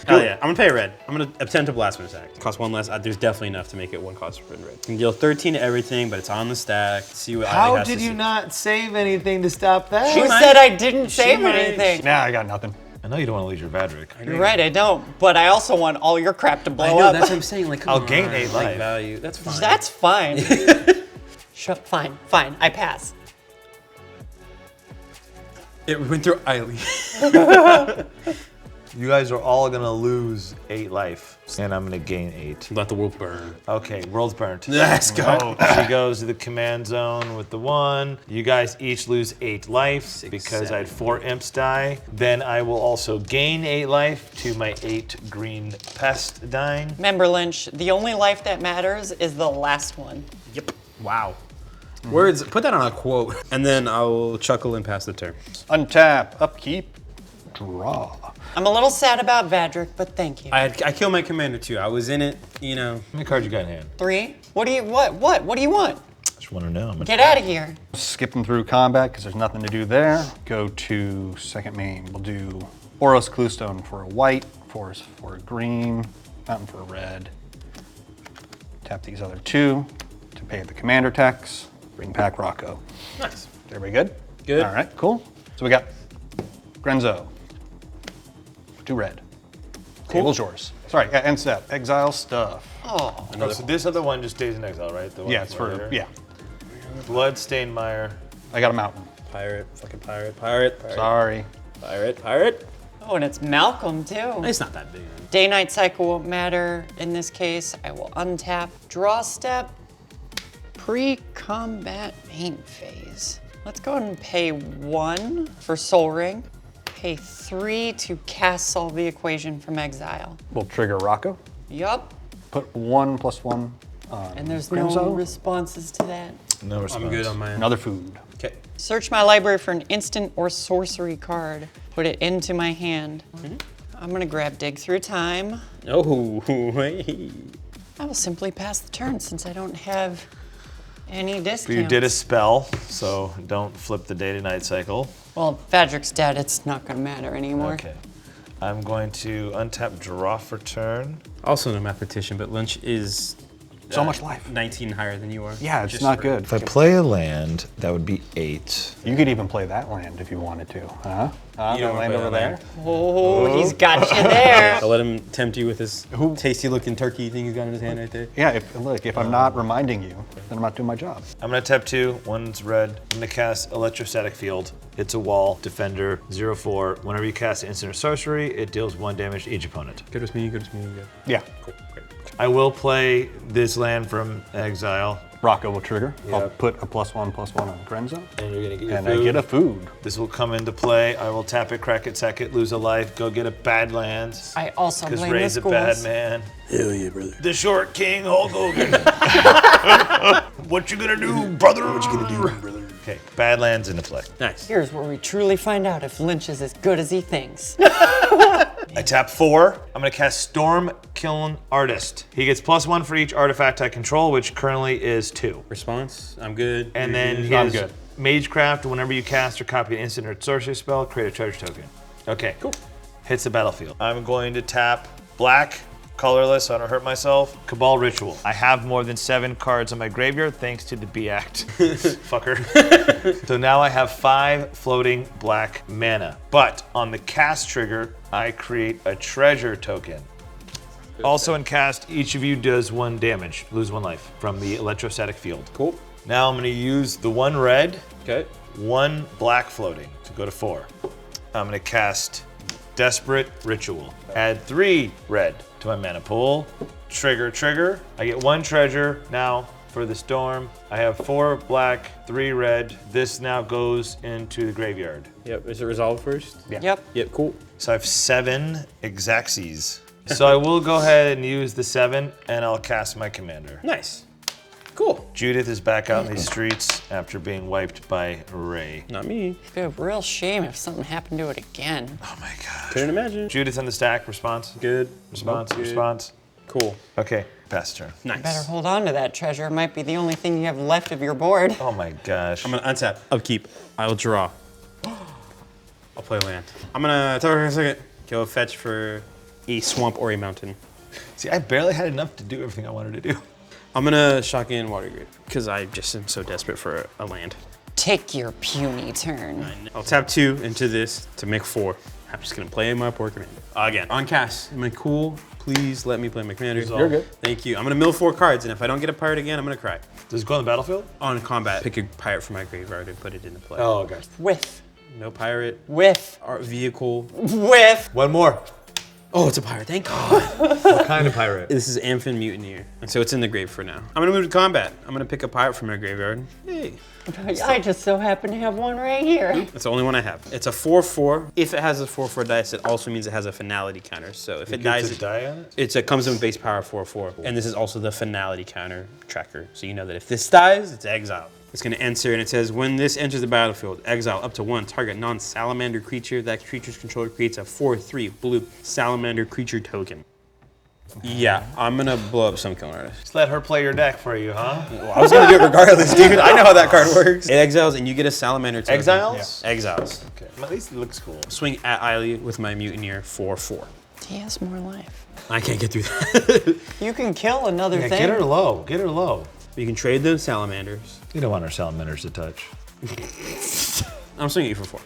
Hell yeah, I'm gonna pay red. I'm gonna attempt to blast with attack. Cost 1 less. There's definitely enough to make it 1 cost for red. Can deal 13 to everything, but it's on the stack. See what How Ali has did to you see. not save anything to stop that? Who said I didn't save might. anything? Nah, I got nothing. I know you don't want to lose your Vadrick. You're right, I don't. But I also want all your crap to blow I know, up. that's what I'm saying. Like, come I'll on, gain 8 like life. value. That's fine. That's fine. Fine. I pass. It went through Eiley. You guys are all gonna lose 8 life, and I'm gonna gain 8. Let the world burn. Okay, world's burnt. Let's go. She goes to the command zone with the 1. You guys each lose 8 life because I had 4 imps die. Then I will also gain 8 life to my 8 green pest dying. Remember, Lynch, the only life that matters is the last one. Yep. Wow. Words, put that on a quote. And then I'll chuckle and pass the turn. Untap, upkeep, draw. I'm a little sad about Vadrick, but thank you. I killed my commander too. I was in it, you know. How many cards you got in hand? 3? What do you want? Just want to know. Get out of here. Skipping through combat because there's nothing to do there. Go to second main. We'll do Boros Cluestone for a white, Forest for a green, Mountain for a red. Tap these other 2 to pay the commander tax. Bring back Rocco. Nice. Everybody good? Good. All right, cool. So we got Grenzo. 2 red. Table's yours. Sorry, yeah, end step. Exile stuff. Oh, So this other one just stays in exile, right? The one Yeah, it's for, later? yeah. Bloodstained Mire. I got a mountain. Pirate, fucking pirate. Sorry. Pirate. oh, and it's Malcolm too. It's not that big. Day-night cycle won't matter. In this case, I will untap, draw step, pre-combat main phase. Let's go ahead and pay 1 for Soul Ring. Pay 3 to cast Solve the Equation from exile. We'll trigger Rocco. Yup. Put 1+1 on And there's Grenzo. no responses to that. No response. I'm good on mine. Another food. Okay. Search my library for an instant or sorcery card. Put it into my hand. I'm gonna grab Dig Through Time. Oh, hey. I will simply pass the turn since I don't have Any discounts? But you did a spell, so don't flip the day to night cycle. Well, Fadric's dead. It's not going to matter anymore. Okay. I'm going to untap draw for turn. Also no mathematician, but Lynch is So much life. 19 higher than you are. Yeah, it's Just not for- good. If I play a land, that would be 8. You could even play that land if you wanted to, huh? You don't land play over that there? land. Oh, he's got you there. I'll let him tempt you with this tasty looking turkey thing he's got in his hand right there. Yeah, if I'm not reminding you, then I'm not doing my job. I'm gonna tap 2, one's red. I'm gonna cast Electrostatic Field. It's a wall, defender, 0/4. Whenever you cast instant or sorcery, it deals 1 damage to each opponent. Good with me, good with me, good. Yeah, Cool, great. I will play this land from exile, Rocco will trigger. I'll Yep. put a +1/+1 on Grenzo, and you're gonna get your and food. I get a food. This will come into play. I will tap it, crack it, sack it, lose a life, go get a bad lands. I also Because blame the Ray's a bad schools. man. Hell yeah, brother. The short king, Hulk Hogan. What you gonna do, brother? What you gonna do, brother? Okay, bad lands into play. Nice. Here's where we truly find out if Lynch is as good as he thinks. I tap 4. I'm gonna cast Storm Kiln Artist. He gets +1 for each artifact I control, which currently is 2. Response, I'm good. And then I'm his good. Magecraft, whenever you cast or copy an instant or sorcery spell, create a treasure token. Okay, cool. Hits the battlefield. I'm going to tap black, colorless, so I don't hurt myself. Cabal Ritual. I have more than 7 cards in my graveyard thanks to the B Act. Fucker. So now I have 5 floating black mana. But on the cast trigger, I create a treasure token. Also in cast, each of you does 1 damage, lose 1 life from the electrostatic field. Cool. Now I'm gonna use the 1 red, Okay. 1 black floating to go to 4. I'm gonna cast Desperate Ritual. Add 3 red to my mana pool. Trigger. I get 1 treasure. Now for the storm, I have 4 black, 3 red. This now goes into the graveyard. Yep, is it resolved first? Yeah. Yep. Yep, cool. So I have 7 Exaxes. So I will go ahead and use the 7 and I'll cast my commander. Nice. Cool. Judith is back out in these streets after being wiped by Ray. Not me. It'd be a real shame if something happened to it again. Oh my gosh. Couldn't imagine. Judith on the stack, response. Good. Response, Good. response. Cool. Okay, pass turn. Nice. Better hold on to that treasure. It might be the only thing you have left of your board. Oh my gosh. I'm gonna untap. Upkeep. I will draw. I'll play land. I'm gonna talk for a second. Go fetch for a swamp or a mountain. See, I barely had enough to do everything I wanted to do. I'm gonna shotgun Water Grid because I just am so desperate for a land. Take your puny turn. I'll tap 2 into this to make 4. I'm just gonna play my poor commander. Again, on cast. Am I cool? Please let me play my commander. You're good. Thank you. I'm gonna mill 4 cards, and if I don't get a pirate again, I'm gonna cry. Does it go on the battlefield? On combat, pick a pirate from my graveyard and put it into play. Oh, okay. With. No pirate. With. Art vehicle. With. One more. Oh, it's a pirate. Thank God. What kind of pirate? This is Amphin Mutineer, and so it's in the grave for now. I'm gonna move to combat. I'm gonna pick a pirate from my graveyard. Hey, I just so happen to have one right here. that's the only one I have. It's a 4/4. If it has a 4/4 dice, it also means it has a finality counter. So if it dies, Does it die on it? it comes in base power 4/4. And this is also the finality counter tracker. So you know that if this dies, it's exile. It's gonna enter and it says, when this enters the battlefield, exile up to 1 target non-salamander creature. That creature's controller creates a 4/3 blue salamander creature token. Yeah, I'm gonna blow up some Kiln Artist. Just let her play your deck for you, huh? Well, I was gonna do it regardless, dude. I know how that card works. It exiles and you get a salamander token. Exiles? Yeah. Exiles. Okay. At least it looks cool. Swing at Eiley with my Mutineer 4/4. He has more life. I can't get through that. You can kill another Yeah, thing. get her low. Get her low. You can trade those salamanders. You don't want our salamanders to touch. I'm swinging you for 4.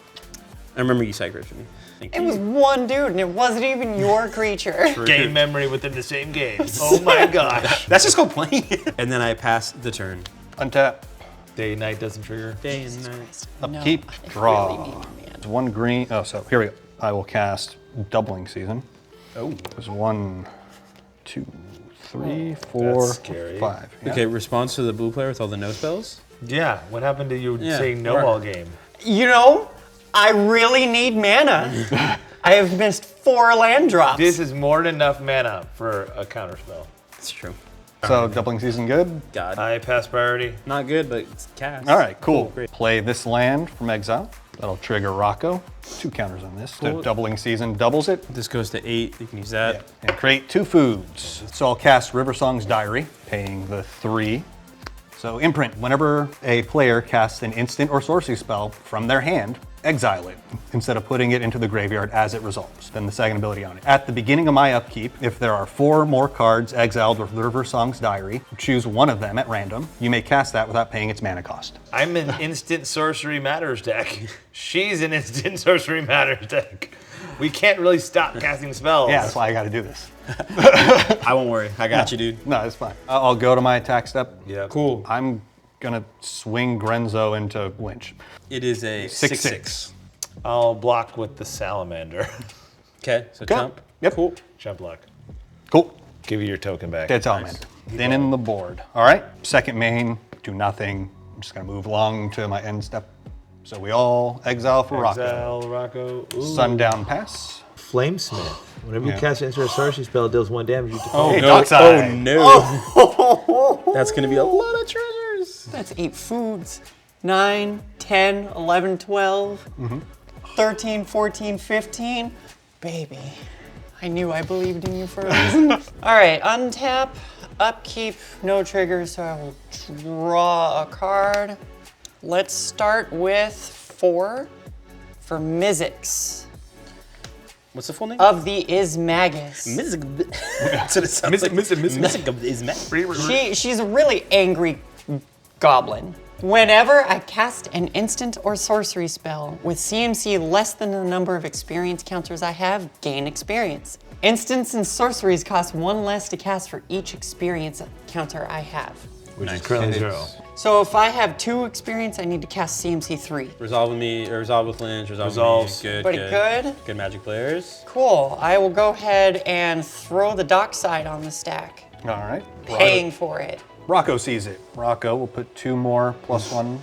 I remember you side for me. Thank It you. was one dude, and it wasn't even your creature. Game memory within the same game. Oh my gosh. That's just called playing. And then I pass the turn. Untap, Day and night doesn't trigger. Day and night. upkeep, I draw. really need more mana. It's 1 green. Oh, so here we go. I will cast Doubling Season. Oh. There's 1, 2, 3, 4, That's scary. 5. Yeah. Okay, response to the blue player with all the no spells? Yeah. What happened to you Yeah, saying no right. all game? You know, I really need mana. I have missed 4 land drops. This is more than enough mana for a counterspell. That's true. So Doubling Season good? God. I pass priority. Not good, but it's cast. All right, cool. Great. Play this land from exile. That'll trigger Rocco. 2 counters on this. So Cool. Doubling Season doubles it. This goes to 8. You can use that. And create 2 foods. So I'll cast River Song's Diary, paying the 3. So imprint, whenever a player casts an instant or sorcery spell from their hand, exile it instead of putting it into the graveyard as it resolves. Then the second ability on it. At the beginning of my upkeep, if there are 4 more cards exiled with River Song's Diary, choose one of them at random. You may cast that without paying its mana cost. I'm an instant sorcery matters deck. She's an instant sorcery matters deck. We can't really stop casting spells. Yeah, that's why I gotta do this. I won't worry. I got you, dude. No, it's fine. I'll go to my attack step. Yeah. Cool. I'm gonna swing Grenzo into Lynch. It is a 6/6. I'll block with the salamander. Okay, so jump. Yep. Cool. Jump block. Cool. Give you your token back. Dead Salamander. Then in the board. All right, second main, do nothing. I'm just gonna move along to my end step. So we all exile for Rocco. Exile, Rocco. Ooh. Sundown Pass. Flamesmith. Whenever you Yeah. cast an instant or sorcery spell, it deals 1 damage. You Oh, Hey, no. Dockside. Oh, no. That's going to be a lot of treasures. That's 8 foods. 9, 10, 11, 12, 13, 14, 15. Baby, I knew I believed in you for a reason. All right, untap, upkeep, no triggers, so I will draw a card. Let's start with 4 for Mizzix What's the full name? of the Ismagus. Mizzix. That's what it sounds like. Mizzix is mad. She's a really angry goblin. Whenever I cast an instant or sorcery spell with CMC less than the number of experience counters I have, gain experience. Instants and sorceries cost 1 less to cast for each experience counter I have. Which is currently 0. So if I have 2 experience, I need to cast CMC 3. Resolve with me, or resolve with Lynch, Resolves. with me. Good, Pretty good. good. Good Magic players. Cool. I will go ahead and throw the dockside on the stack, All right. paying for it. Rocco sees it. Rocco will put 2 more +1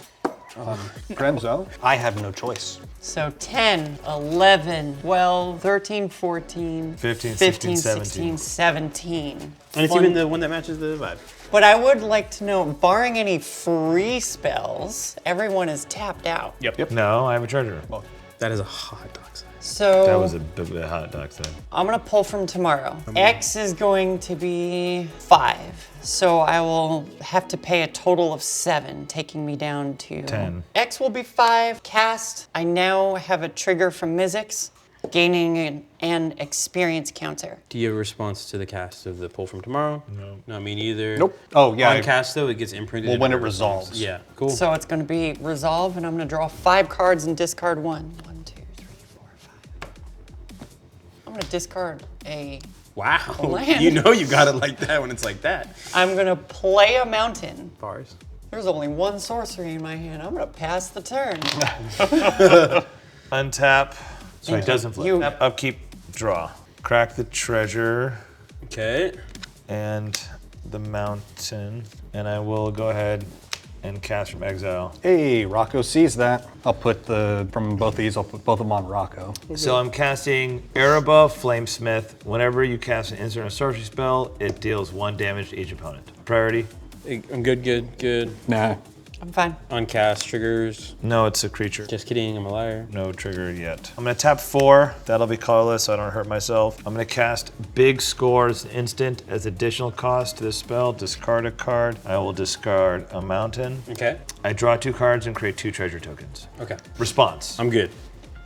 on Grenzo. I have no choice. So 10, 11, 12, 13, 14, 15, 15, 16, 16, 17. And it's One- even the one that matches the vibe. But I would like to know, barring any free spells, everyone is tapped out. Yep. No, I have a treasure. That is a hot dog size. So That was a bit of a hot dog thing. I'm gonna pull from tomorrow. X is going to be 5. So I will have to pay a total of 7, taking me down to 10. X will be 5. Cast. I now have a trigger from Mizzix, gaining an experience counter. Do you have a response to the cast of the pull from tomorrow? No. Not me neither. Nope. Oh, yeah. On cast though, it gets imprinted. Well, when into it response. resolves. Yeah, cool. So it's gonna be resolve, and I'm gonna draw 5 cards and discard 1. 1, 2, 3, 4, 5. I'm gonna discard a. wow. land. You know you got it like that when it's like that. I'm gonna play a mountain. Bars. There's only 1 sorcery in my hand. I'm gonna pass the turn. Untap. So it doesn't flip. You- Tap, upkeep, draw. Crack the treasure Okay. and the mountain. And I will go ahead and cast from exile. Hey, Rocco sees that. I'll put from both these, I'll put both of them on Rocco. So I'm casting Erebah, Flamesmith. Whenever you cast an instant or sorcery spell, it deals 1 damage to each opponent. Priority? I'm good. Nah. I'm fine. On cast, triggers. No, it's a creature. Just kidding, I'm a liar. No trigger yet. I'm gonna tap 4. That'll be colorless so I don't hurt myself. I'm gonna cast Big Scores instant as additional cost to this spell. Discard a card. I will discard a mountain. Okay. I draw 2 cards and create 2 treasure tokens. Okay. Response. I'm good.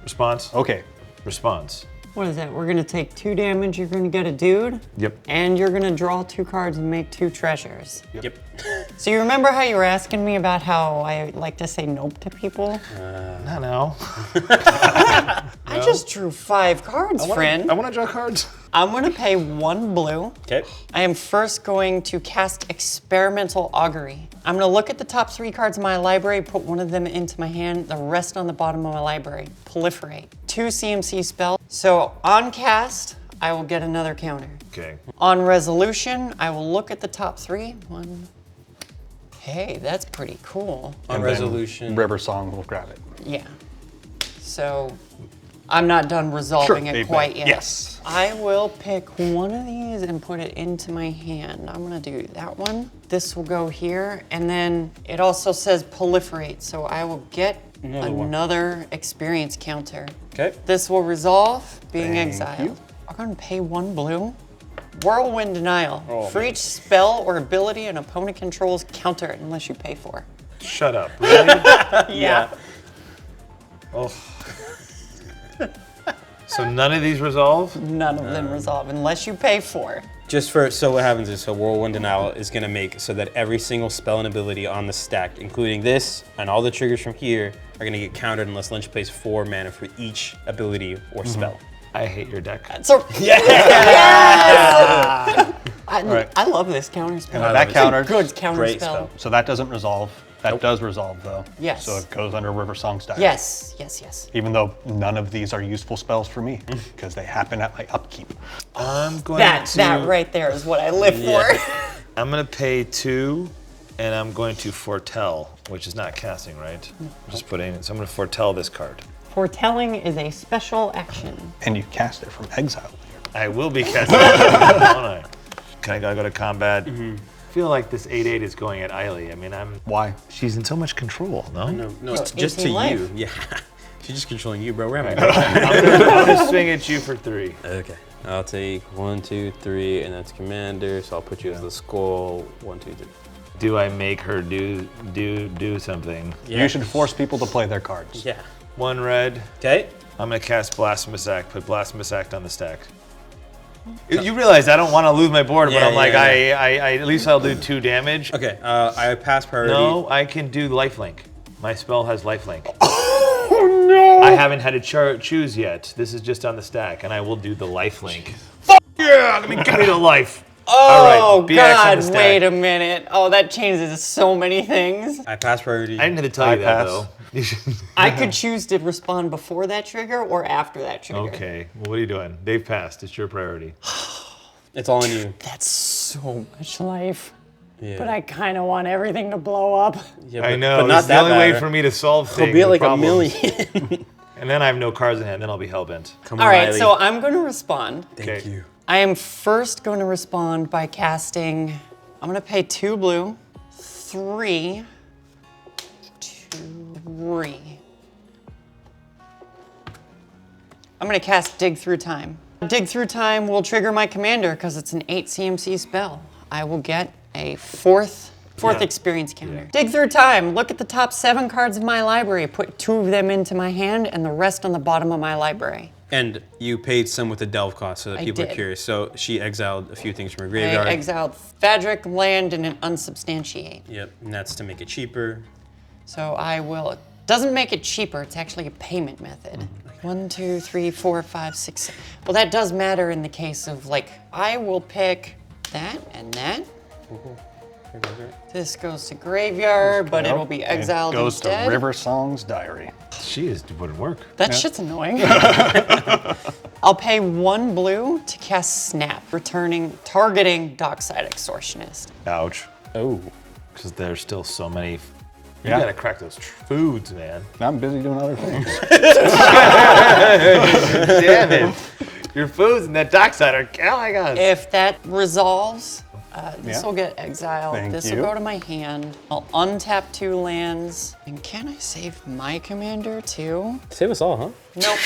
Response. Okay. Response. What is that? We're gonna take 2 damage, you're gonna get a dude, Yep. and you're gonna draw 2 cards and make 2 treasures. Yep. So you remember how you were asking me about how I like to say nope to people? Not now. I just drew 5 cards, friend. I wanna draw cards. I'm gonna pay 1 blue. Okay. I am first going to cast Experimental Augury. I'm gonna look at the top 3 cards in my library, put one of them into my hand, the rest on the bottom of my library. Proliferate. 2 CMC spells. So on cast, I will get another counter. Okay. On resolution, I will look at the top 3. 1. Hey, that's pretty cool. On And then resolution. River Song will grab it. Yeah. So I'm not done resolving Sure, it babe. quite yet. Yes. I will pick one of these and put it into my hand. I'm gonna do that one. This will go here, and then it also says proliferate, so I will get another experience counter. Okay. This will resolve being Thank exiled. you. I'm gonna pay 1 blue. Whirlwind Denial. For each spell or ability an opponent controls, counter it unless you pay for. Shut up. Really? Yeah. Oh. So none of these resolve? None of them resolve unless you pay for. So what happens is, Whirlwind Denial is gonna make so that every single spell and ability on the stack, including this and all the triggers from here, are gonna get countered unless Lynch pays 4 mana for each ability or spell. I hate your deck. So yes! I love this counter spell. That countered. Good counter Great spell. So that doesn't resolve. That does resolve, though. Yes. So it goes under River Song's Diary. Yes, yes, yes. Even though none of these are useful spells for me, because they happen at my upkeep. I'm going That right there is what I live for. I'm gonna pay 2, and I'm going to foretell, which is not casting, right? I'm just putting it. So I'm gonna foretell this card. Foretelling is a special action. And you cast it from exile. I will be casting. Won't I? Can I go to combat? I feel like this 8/8 is going at Eiley. I mean, Why? she's in so much control. No. No, it's just to 18 life. you. Yeah. She's just controlling you, bro. We're having a I'm gonna swing at you for 3. Okay. I'll take 1, 2, 3, and that's commander. So I'll put you as the skull. 1, 2, 3. Do I make her do something? Yeah. You should force people to play their cards. Yeah. 1 red. Okay. I'm gonna cast Blasphemous Act. Put Blasphemous Act on the stack. You realize I don't want to lose my board, but Yeah, I'm like, yeah. I at least I'll do 2 damage. Okay. I pass priority. No, I can do lifelink. My spell has lifelink. Oh no! I haven't had to choose yet. This is just on the stack, and I will do the lifelink. Fuck yeah! Give me the life. Oh, BX on the God, stack. wait a minute. Oh, that changes so many things. I pass priority. I didn't have to tell you that pass. though. You should- I could choose to respond before that trigger or after that trigger. Okay, well, what are you doing? They've passed. It's your priority. It's all on you. That's so much life. Yeah. But I kind of want everything to blow up. Yeah, I know. But not This is the that only bad. way for me to solve things. He'll be at like problems. a million. And then I have no cards in hand. Then I'll be hellbent. Come All on, right, Riley. so I'm going to respond. Thank Okay. you. I am first going to respond by casting. I'm going to pay 2 blue, 3, 3. I'm going to cast Dig Through Time. Dig Through Time will trigger my commander because it's an 8 CMC spell. I will get a fourth experience counter. Dig Through Time. Look at the top 7 cards of my library. Put 2 of them into my hand and the rest on the bottom of my library. And you paid some with the delve cost so that I people are did. curious. So she exiled a few things from her I graveyard. exiled Fadric, land, and an unsubstantiate. Yep, and that's to make it cheaper. So I will. It doesn't make it cheaper. It's actually a payment method. 1, 2, 3, 4, 5, 6, 7. Well, that does matter in the case of like I will pick that and that. This goes to graveyard, but it'll be exiled It goes instead. to River Song's Diary. She is wouldn't work. That shit's annoying. I'll pay 1 blue to cast Snap, targeting Dockside Extortionist. Ouch. Oh. Because there's still so many. You Yeah. gotta crack those foods, man. I'm busy doing other things. Damn it. Your foods and that dockside are. Oh my god. If that resolves, this Yeah. will get exiled. Thank This you. will go to my hand. I'll untap 2 lands. And can I save my commander too? Save us all, huh? Nope.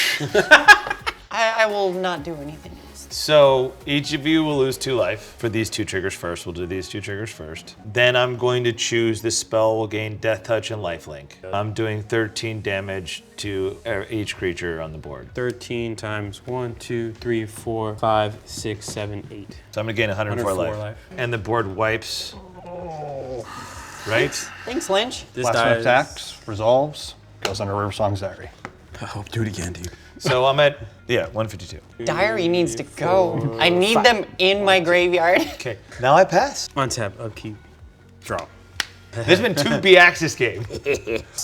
I will not do anything else. So each of you will lose 2 life for these 2 triggers first. We'll do these 2 triggers first. Then I'm going to choose this spell will gain Death Touch and Lifelink. I'm doing 13 damage to each creature on the board. 13 times 1, 2, 3, 4, 5, 6, 7, 8. So I'm gonna gain 104 life. life. And the board wipes. Right? Thanks, Lynch. This Last die one is- attacks, resolves, goes under River Song's Diary. Oh, do it again, dude. So I'm at 152. Diary needs to go. I need them in my graveyard. Okay. Now I pass. Untap, upkeep, draw. There's been 2 B-Axis games.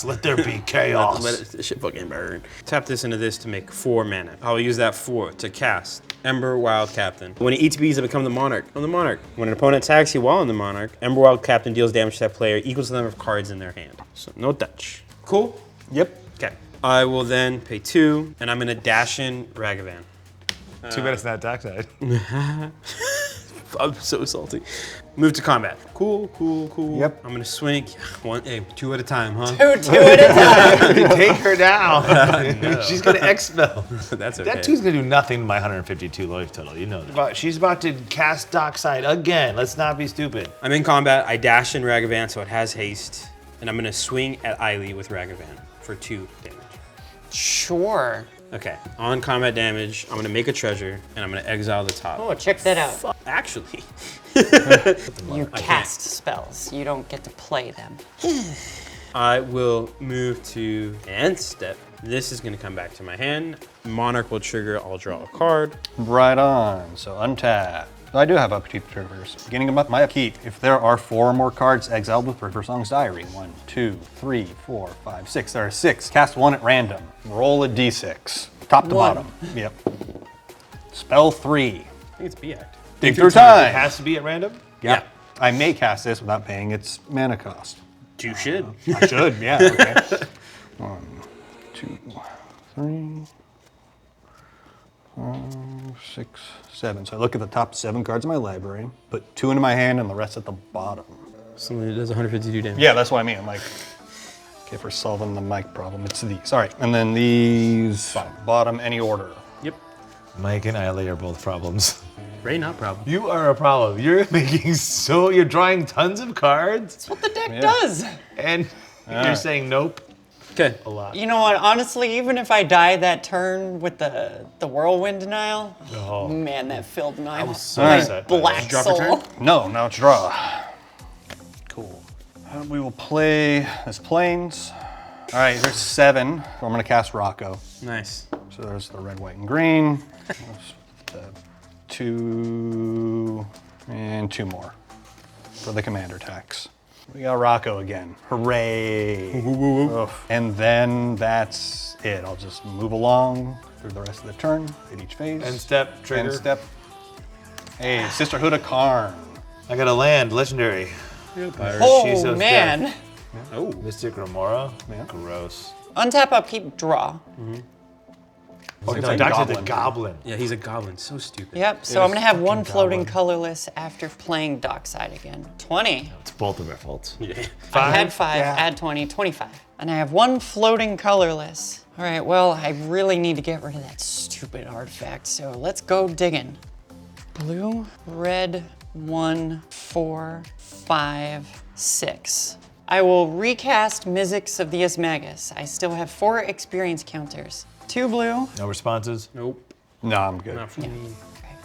Let there be chaos. Let it shit fucking burn. Tap this into this to make 4 mana. I'll use that 4 to cast Ember Wild Captain. When it ETBs, I become the Monarch. I'm the Monarch. When an opponent attacks you while in the Monarch, Ember Wild Captain deals damage to that player equals to the number of cards in their hand. So no touch. Cool? Yep. Okay. I will then pay 2, and I'm gonna dash in Ragavan. Too bad it's not dockside. I'm so salty. Move to combat. Cool, cool, cool. Yep. I'm gonna swing. Two at a time, huh? Two at a time. Take her down. She's gonna expel. That's okay. That two's gonna do nothing to my 152 life total. You know that. She's about to cast Dockside again. Let's not be stupid. I'm in combat. I dash in Ragavan, so it has haste, and I'm gonna swing at Eiley with Ragavan for 2 damage. Sure. Okay. On combat damage, I'm gonna make a treasure, and I'm gonna exile the top. Oh, check that out. Actually. You cast spells. You don't get to play them. I will move to end step. This is gonna come back to my hand. Monarch will trigger, I'll draw a card. Right on. So untap. I do have upkeep triggers. Beginning of my upkeep, if there are 4 or more cards exiled with River Song's Diary. 1, 2, 3, 4, 5, 6. There are 6. Cast 1 at random. Roll a d6. Top to 1. bottom. Yep. Spell 3. I think it's B-Act. Dig through It time. has to be at random? Yeah. I may cast this without paying its mana cost. You should. I should, yeah. Okay. 1, 2, 3, 4, 6, 7. So I look at the top 7 cards in my library, put 2 into my hand and the rest at the bottom. Something that does 152 damage. Yeah, that's what I mean. I'm like, okay, if we're solving the mic problem, it's these. All right, and then these, bottom, any order. Yep. Mike and Eiley are both problems. Ray, not problem. You are a problem. You're you're drawing tons of cards, That's what the deck does. and you're saying nope Okay. a lot. You know what? Honestly, even if I die that turn with the whirlwind denial, Oh. man, that filled my So my upset by that. black Drop your soul. turn? No, now it's draw. Cool. We will play as planes. All right, there's 7. So I'm gonna cast Rocco. Nice. So there's the red, white, and green. There's the 2 and 2 more for the commander tax. We got Rocco again. Hooray! Oof. And then that's it. I'll just move along through the rest of the turn at each phase. End step, trigger. End step. Hey, Sisterhood of Karn. I got a land, legendary. Oh, Shisho's man. Death. Oh. Mystic Remora. Yeah. Gross. Untap, upkeep, draw. Oh, It's no, a Doctor the goblin. Goblin. Yeah, he's a goblin. So stupid. Yep, so I'm gonna have one fucking floating goblin. colorless after playing Dockside again. 20. It's both of our faults. Yeah. I had 5, Yeah. add 20, 25. And I have one floating colorless. All right, well, I really need to get rid of that stupid artifact, so let's go digging. Blue, red, 1, 4, 5, 6. I will recast Mizzix of the Ismagus. I still have 4 experience counters. 2 blue, No responses? Nope. No, I'm good. Not for me.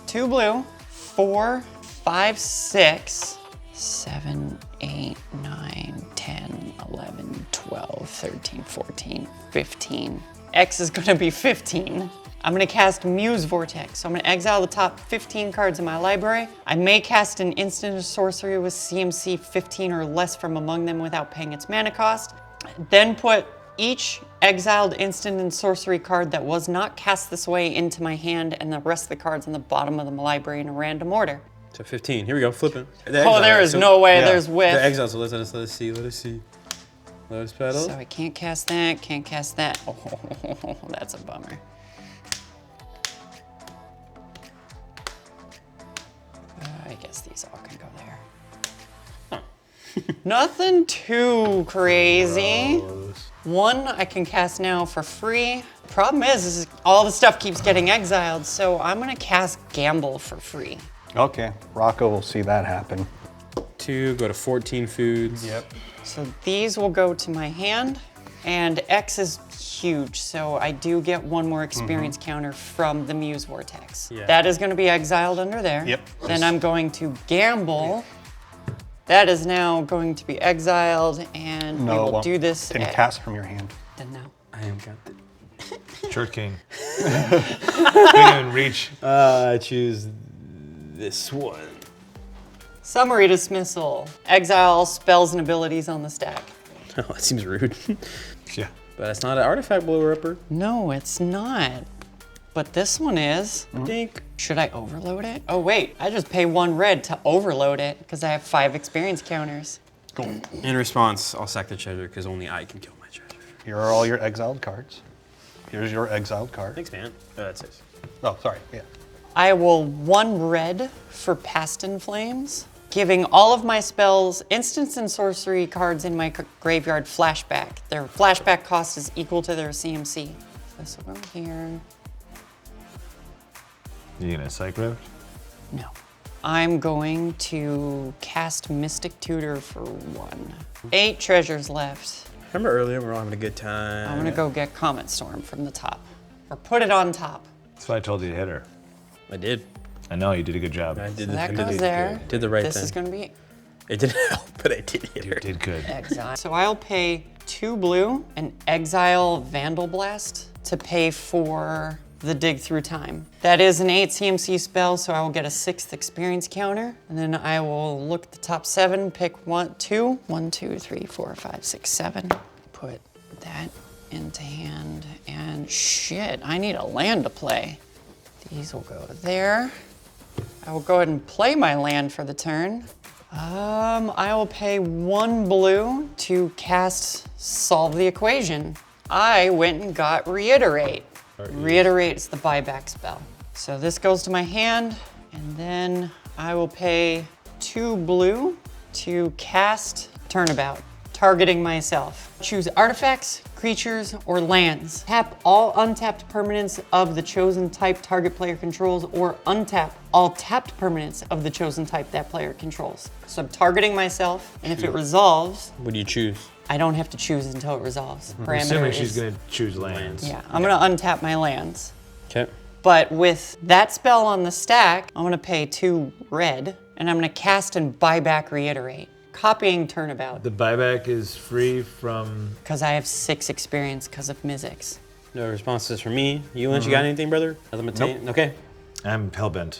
2 blue, 4, 5, 6, 7, 8, 9, 10, 11, 12, 13, 14, 15. X is gonna be 15. I'm gonna cast Muse Vortex. So I'm gonna exile the top 15 cards in my library. I may cast an instant or sorcery with CMC 15 or less from among them without paying its mana cost. Then put each exiled instant and sorcery card that was not cast this way into my hand and the rest of the cards on the bottom of the library in a random order. So 15. Here we go. Flipping. Oh, there is no way there's whiff. The exile. So let us see. Let us see. Lotus petals. So I can't cast that, can't cast that. Oh, that's a bummer. I guess these all can go there. Nothing too crazy. One I can cast now for free. Problem is all the stuff keeps getting exiled, so I'm gonna cast Gamble for free. Okay, Rocco will see that happen. 2. Go to 14 foods. Yep. So these will go to my hand, and X is huge, so I do get one more experience counter from the Muse Vortex. Yeah. That is gonna be exiled under there. Yep. Then I'm going to gamble. That is now going to be exiled, and we No, it will won't. do this. Can at- cast from your hand. Then no. I am got the. Church King. Couldn't even reach. I choose this one. Summary dismissal. Exile all spells and abilities on the stack. Oh, that seems rude. Yeah. But it's not an artifact blower upper. No, it's not. But this one is. Dink. Should I overload it? Oh wait, I just pay 1 red to overload it because I have 5 experience counters. Cool. In response, I'll sack the treasure because only I can kill my treasure. Here are all your exiled cards. Here's your exiled card. Thanks, man. Oh, that's it. Oh, sorry. Yeah. I will 1 red for Past in Flames. giving all of my spells, instants, and sorcery cards in my graveyard flashback. Their flashback cost is equal to their CMC. This will go here. You gonna psych rift? No. I'm going to cast Mystic Tutor for 1. 8 treasures left. Remember earlier we were all having a good time. I'm gonna go get Comet Storm from the top. Or put it on top. That's why I told you to hit her. I did. I know, you did a good job. I did So that I goes did, there. did the right This thing. is gonna be It didn't help, but I did hit her. You did good. exile. So I'll pay 2 blue and exile Vandal Blast to pay for the Dig Through Time. That is an 8 CMC spell, so I will get a 6th experience counter. And then I will look at the top 7, pick 1, 2, 1, 2, 3, 4, 5, 6, 7. Put that into hand, and shit, I need a land to play. These will go there. I will go ahead and play my land for the turn. I will pay 1 blue to cast Solve the Equation. I went and got Reiterate. Reiterate is the buyback spell. So this goes to my hand, and then I will pay 2 blue to cast Turnabout, targeting myself. Choose artifacts, creatures, or lands. Tap all untapped permanents of the chosen type target player controls, or untap all tapped permanents of the chosen type that player controls. So I'm targeting myself, and if it resolves, What do you choose? I don't have to choose until it resolves. Parameter Assuming is- she's gonna choose lands. Yeah, I'm gonna untap my lands. Okay. But with that spell on the stack, I'm gonna pay 2 red, and I'm gonna cast and buy back Reiterate. Copying Turnabout, The buyback is free from. because I have 6 experience because of Mizzix. No responses from me. You, Lynch, you got anything, brother? Nothing but nope. Okay. I'm hellbent.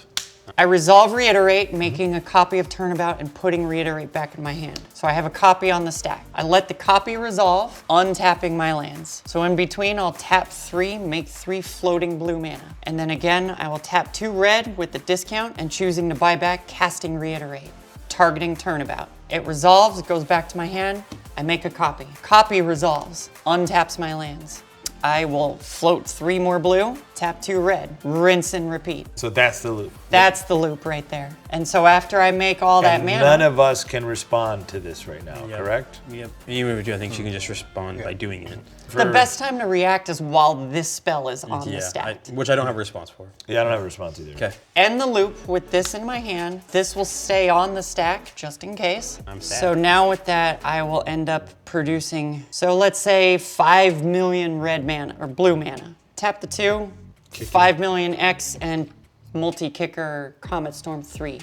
I resolve Reiterate, making a copy of Turnabout and putting Reiterate back in my hand. So I have a copy on the stack. I let the copy resolve, untapping my lands. So in between, I'll tap 3, make 3 floating blue mana. And then again, I will tap 2 red with the discount and choosing to buy back, casting Reiterate, targeting Turnabout. It resolves, it goes back to my hand. I make a copy. Copy resolves, untaps my lands. I will float 3 more blue, tap 2 red, rinse and repeat. So that's the loop. That's the loop right there. And so after I make all that And mana, none of us can respond to this right now, Yep. correct? Yep. Even if you, I think she can just respond by doing it. the best time to react is while this spell is on the Yeah. stack. Which I don't have a response for. Yeah, I don't have a response either. Okay. End the loop with this in my hand. This will stay on the stack just in case. I'm sad. So now with that, I will end up producing, so let's say 5 million red mana, or blue mana. Tap the 2, 5 million X, and multi-kicker Comet Storm 3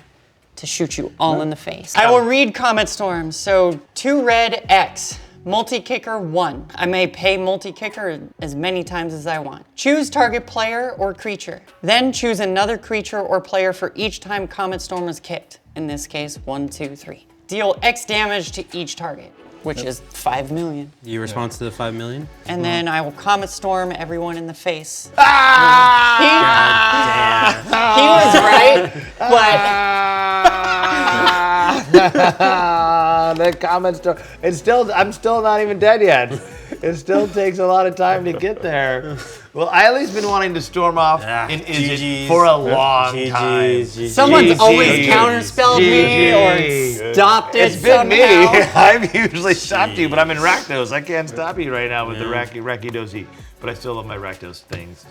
to shoot you all in the face. I will read Comet Storm. So 2 red X. Multi-kicker 1. I may pay multi-kicker as many times as I want. Choose target player or creature. Then choose another creature or player for each time Comet Storm is kicked. In this case, 1, 2, 3. Deal X damage to each target, which is 5 million. Do you respond to the 5 million? And then I will Comet Storm everyone in the face. He was right, The comments don't. I'm still not even dead yet. It still takes a lot of time to get there. Well, I at least been wanting to storm off in Izzet GGs. for a long time. GGs. someone's GG. always counterspelled me or stopped it It's been me. somehow. I've usually stopped you, but I'm in Rakdos. I can't stop you right now with the Rakidosi. But I still love my Rakdos things.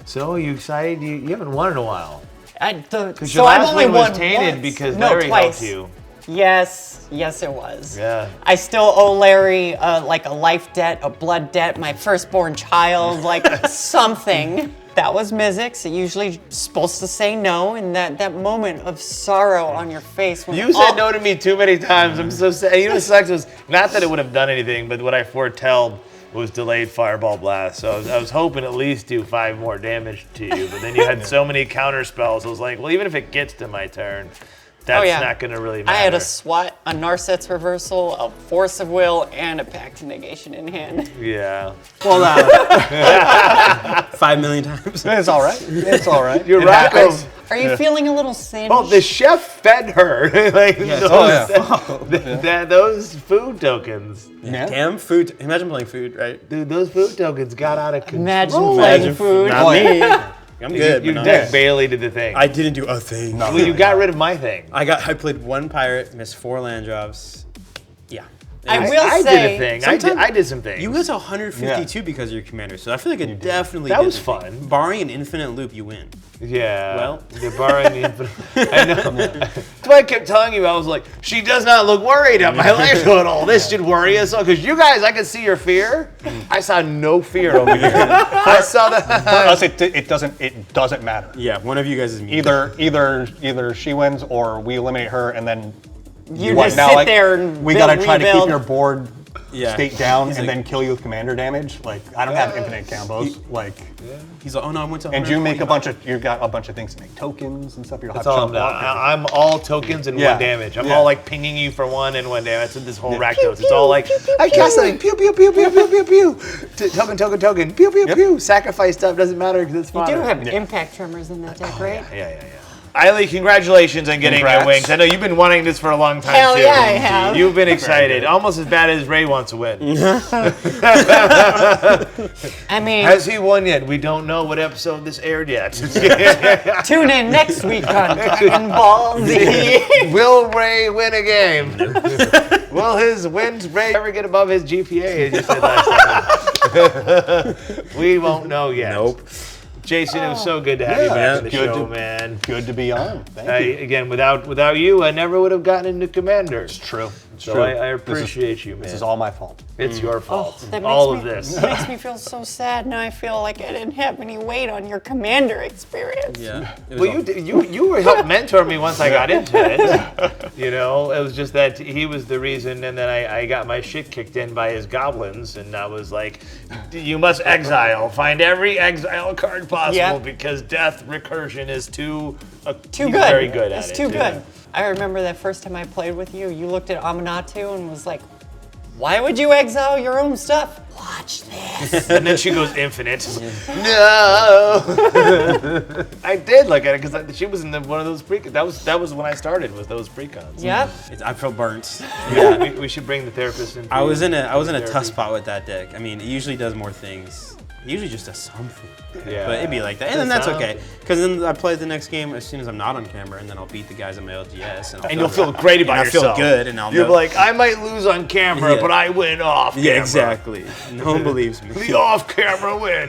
So, you excited? You haven't won in a while. Because your last win was tainted once. because No, Larry twice. helped you. Yes, it was. Yeah. I still owe Larry like a life debt, a blood debt, my firstborn child, like something. That was Mizzix. It usually supposed to say no, and that moment of sorrow on your face. When You said no to me too many times. I'm so sad. You know what sucks was not that it would have done anything, but what I foretold was delayed fireball blast. So I was hoping at least do 5 more damage to you, but then you had so many counter spells. I was like, well, even if it gets to my turn, that's not going to really matter. I had a SWAT, a Narset's reversal, a Force of Will, and a Pact Negation in hand. Yeah. Well, 5 million times. It's all right. It's all right. You're Rocco. Are you feeling a little singed? Well, the chef fed her. Like those food tokens. Damn food. Imagine playing food, right? Dude, those food tokens got out of control. Imagine playing food. Not me. I'm good. You but deck Bailey did the thing. I didn't do a thing. well, you got rid of my thing. I played 1 pirate, missed 4 land drops. Yeah. I was- will I say, did a thing. I did some things. You went to 152 because of your commander, so I feel like it definitely That did was the thing. fun. Barring an infinite loop, you win. Yeah. Well. you're borrowing the infinite. I know. That's why I kept telling you. I was like, she does not look worried at my life at all. This should worry us all. Because you guys, I could see your fear. I saw no fear over here. I saw that. For us, it doesn't matter. Yeah, one of you guys is me. Either she wins or we eliminate her, and then you just sit there and we gotta try to keep rebuild. your board Yeah. state down He's and like- then kill you with commander damage. Like I don't have infinite combos. He's like, oh no, I went to. And you make you've got a bunch of things to make tokens and stuff. You'll have That's all I'm to doing. I'm all tokens and Yeah. 1 damage. I'm Yeah. all like pinging you for 1 and 1 damage. That's what this whole Rakdos. It's all like, I cast something. Pew, pew, pew, pew, pew, pew, pew. Token, token, token. Pew, pew, pew. Sacrifice stuff. Doesn't matter because it's You fun. do have impact tremors in that deck, right? Yeah. Eiley, congratulations on getting your Congrats. wings. I know you've been wanting this for a long time Hell too. yeah, I have. You've been excited, almost as bad as Ray wants to win. I mean, Has he won yet? We don't know what episode this aired yet. tune in next week on Dragon Ball Z. Will Ray win a game? Will his wins Ray ever get above his GPA? As you said last time. We won't know yet. Nope. Jason, it was so good to have you back in the good show, to- man. Good to be on. Thank you. Again, without you, I never would have gotten into Commander. It's true. It's So true. I appreciate you, man. This is all my fault. It's your fault. That All makes of this. That makes me feel so sad. Now I feel like I didn't have any weight on your commander experience. Yeah. It was Well, all- you were helped mentor me once I got into it. You know, it was just that he was the reason, and then I got my shit kicked in by his goblins, and I was like, you must exile. Find every exile card possible Yeah. because death recursion is too Too he's good. very good at it's it. too good. I remember that first time I played with you, you looked at Amanatu and was like, why would you exile your own stuff? Watch this. And then she goes infinite. No. I did look at it because she was in one of those pre-cons. That was when I started. Was those pre-cons? Yep. I felt burnt. Yeah. We should bring the therapist in. I was in a tough Therapy. spot with that deck. I mean, it usually does more things. It usually just does something. Yeah. But it'd be like that, and then that's okay. Because then I play the next game as soon as I'm not on camera, and then I'll beat the guys at my LGS, And you'll feel great about and yourself. I feel good, and I'll You're know. like, I might lose on camera, Yeah. but I win off camera. Yeah, exactly. No one believes me. The off-camera win.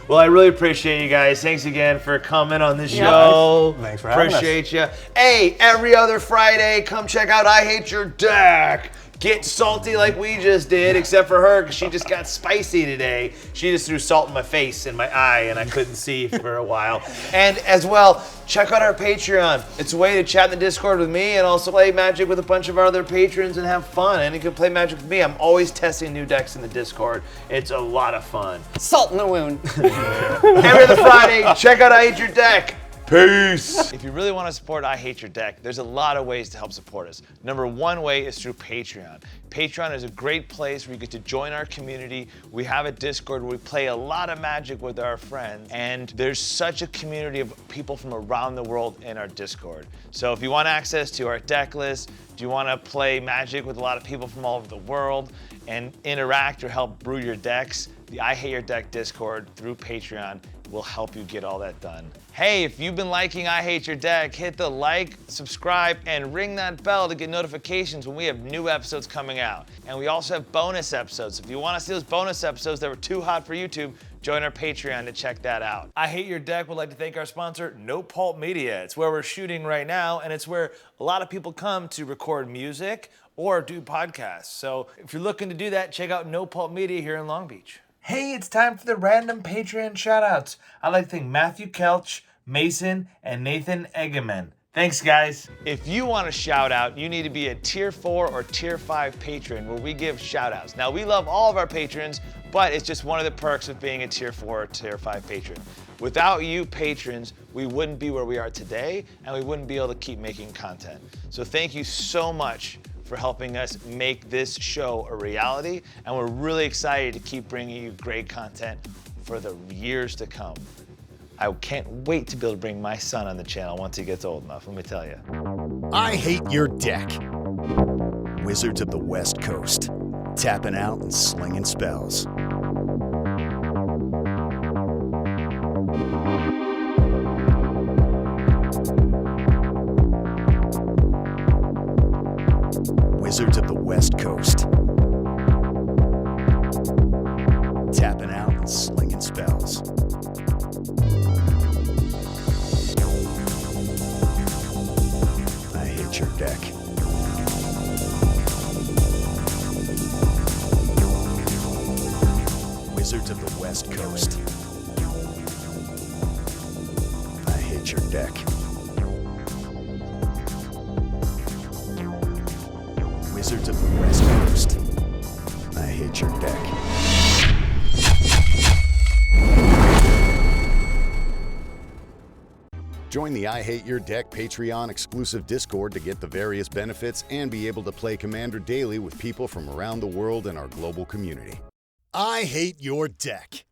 Well, I really appreciate you guys. Thanks again for coming on the show. Thanks for having us. Appreciate you. Hey, every other Friday, come check out I Hate Your Deck. Get salty like we just did, except for her, because she just got spicy today. She just threw salt in my face and my eye, and I couldn't see for a while. And as well, check out our Patreon. It's a way to chat in the Discord with me and also play Magic with a bunch of our other patrons and have fun. And you can play Magic with me. I'm always testing new decks in the Discord. It's a lot of fun. Salt in the wound. Every other Friday, check out I Hate Your Deck. Peace. If you really want to support I Hate Your Deck, there's a lot of ways to help support us. Number one way is through Patreon. Patreon is a great place where you get to join our community. We have a Discord where we play a lot of Magic with our friends, and there's such a community of people from around the world in our Discord. So if you want access to our deck list, do you want to play Magic with a lot of people from all over the world and interact or help brew your decks, the I Hate Your Deck Discord through Patreon will help you get all that done. Hey, if you've been liking I Hate Your Deck, hit the like, subscribe, and ring that bell to get notifications when we have new episodes coming out. And we also have bonus episodes. If you want to see those bonus episodes that were too hot for YouTube, join our Patreon to check that out. I Hate Your Deck would like to thank our sponsor, No Pulp Media. It's where we're shooting right now, and it's where a lot of people come to record music or do podcasts. So if you're looking to do that, check out No Pulp Media here in Long Beach. Hey, it's time for the random Patreon shoutouts. I'd like to thank Matthew Kelch, Mason, and Nathan Eggerman. Thanks, guys. If you want a shout out, you need to be a tier 4 or tier 5 patron where we give shout outs. Now, we love all of our patrons, but it's just one of the perks of being a tier 4 or tier 5 patron. Without you patrons, we wouldn't be where we are today, and we wouldn't be able to keep making content. So thank you so much for helping us make this show a reality, and we're really excited to keep bringing you great content for the years to come. I can't wait to be able to bring my son on the channel once he gets old enough, let me tell you. I Hate Your Deck. Wizards of the West Coast. Tapping out and slinging spells. West Coast. Tapping out and slinging spells. I hate your deck. Wizards of the West Coast. I hate your deck. Wizards of the West Coast. I hate your deck. Join the I Hate Your Deck Patreon exclusive Discord to get the various benefits and be able to play Commander daily with people from around the world in our global community. I hate your deck.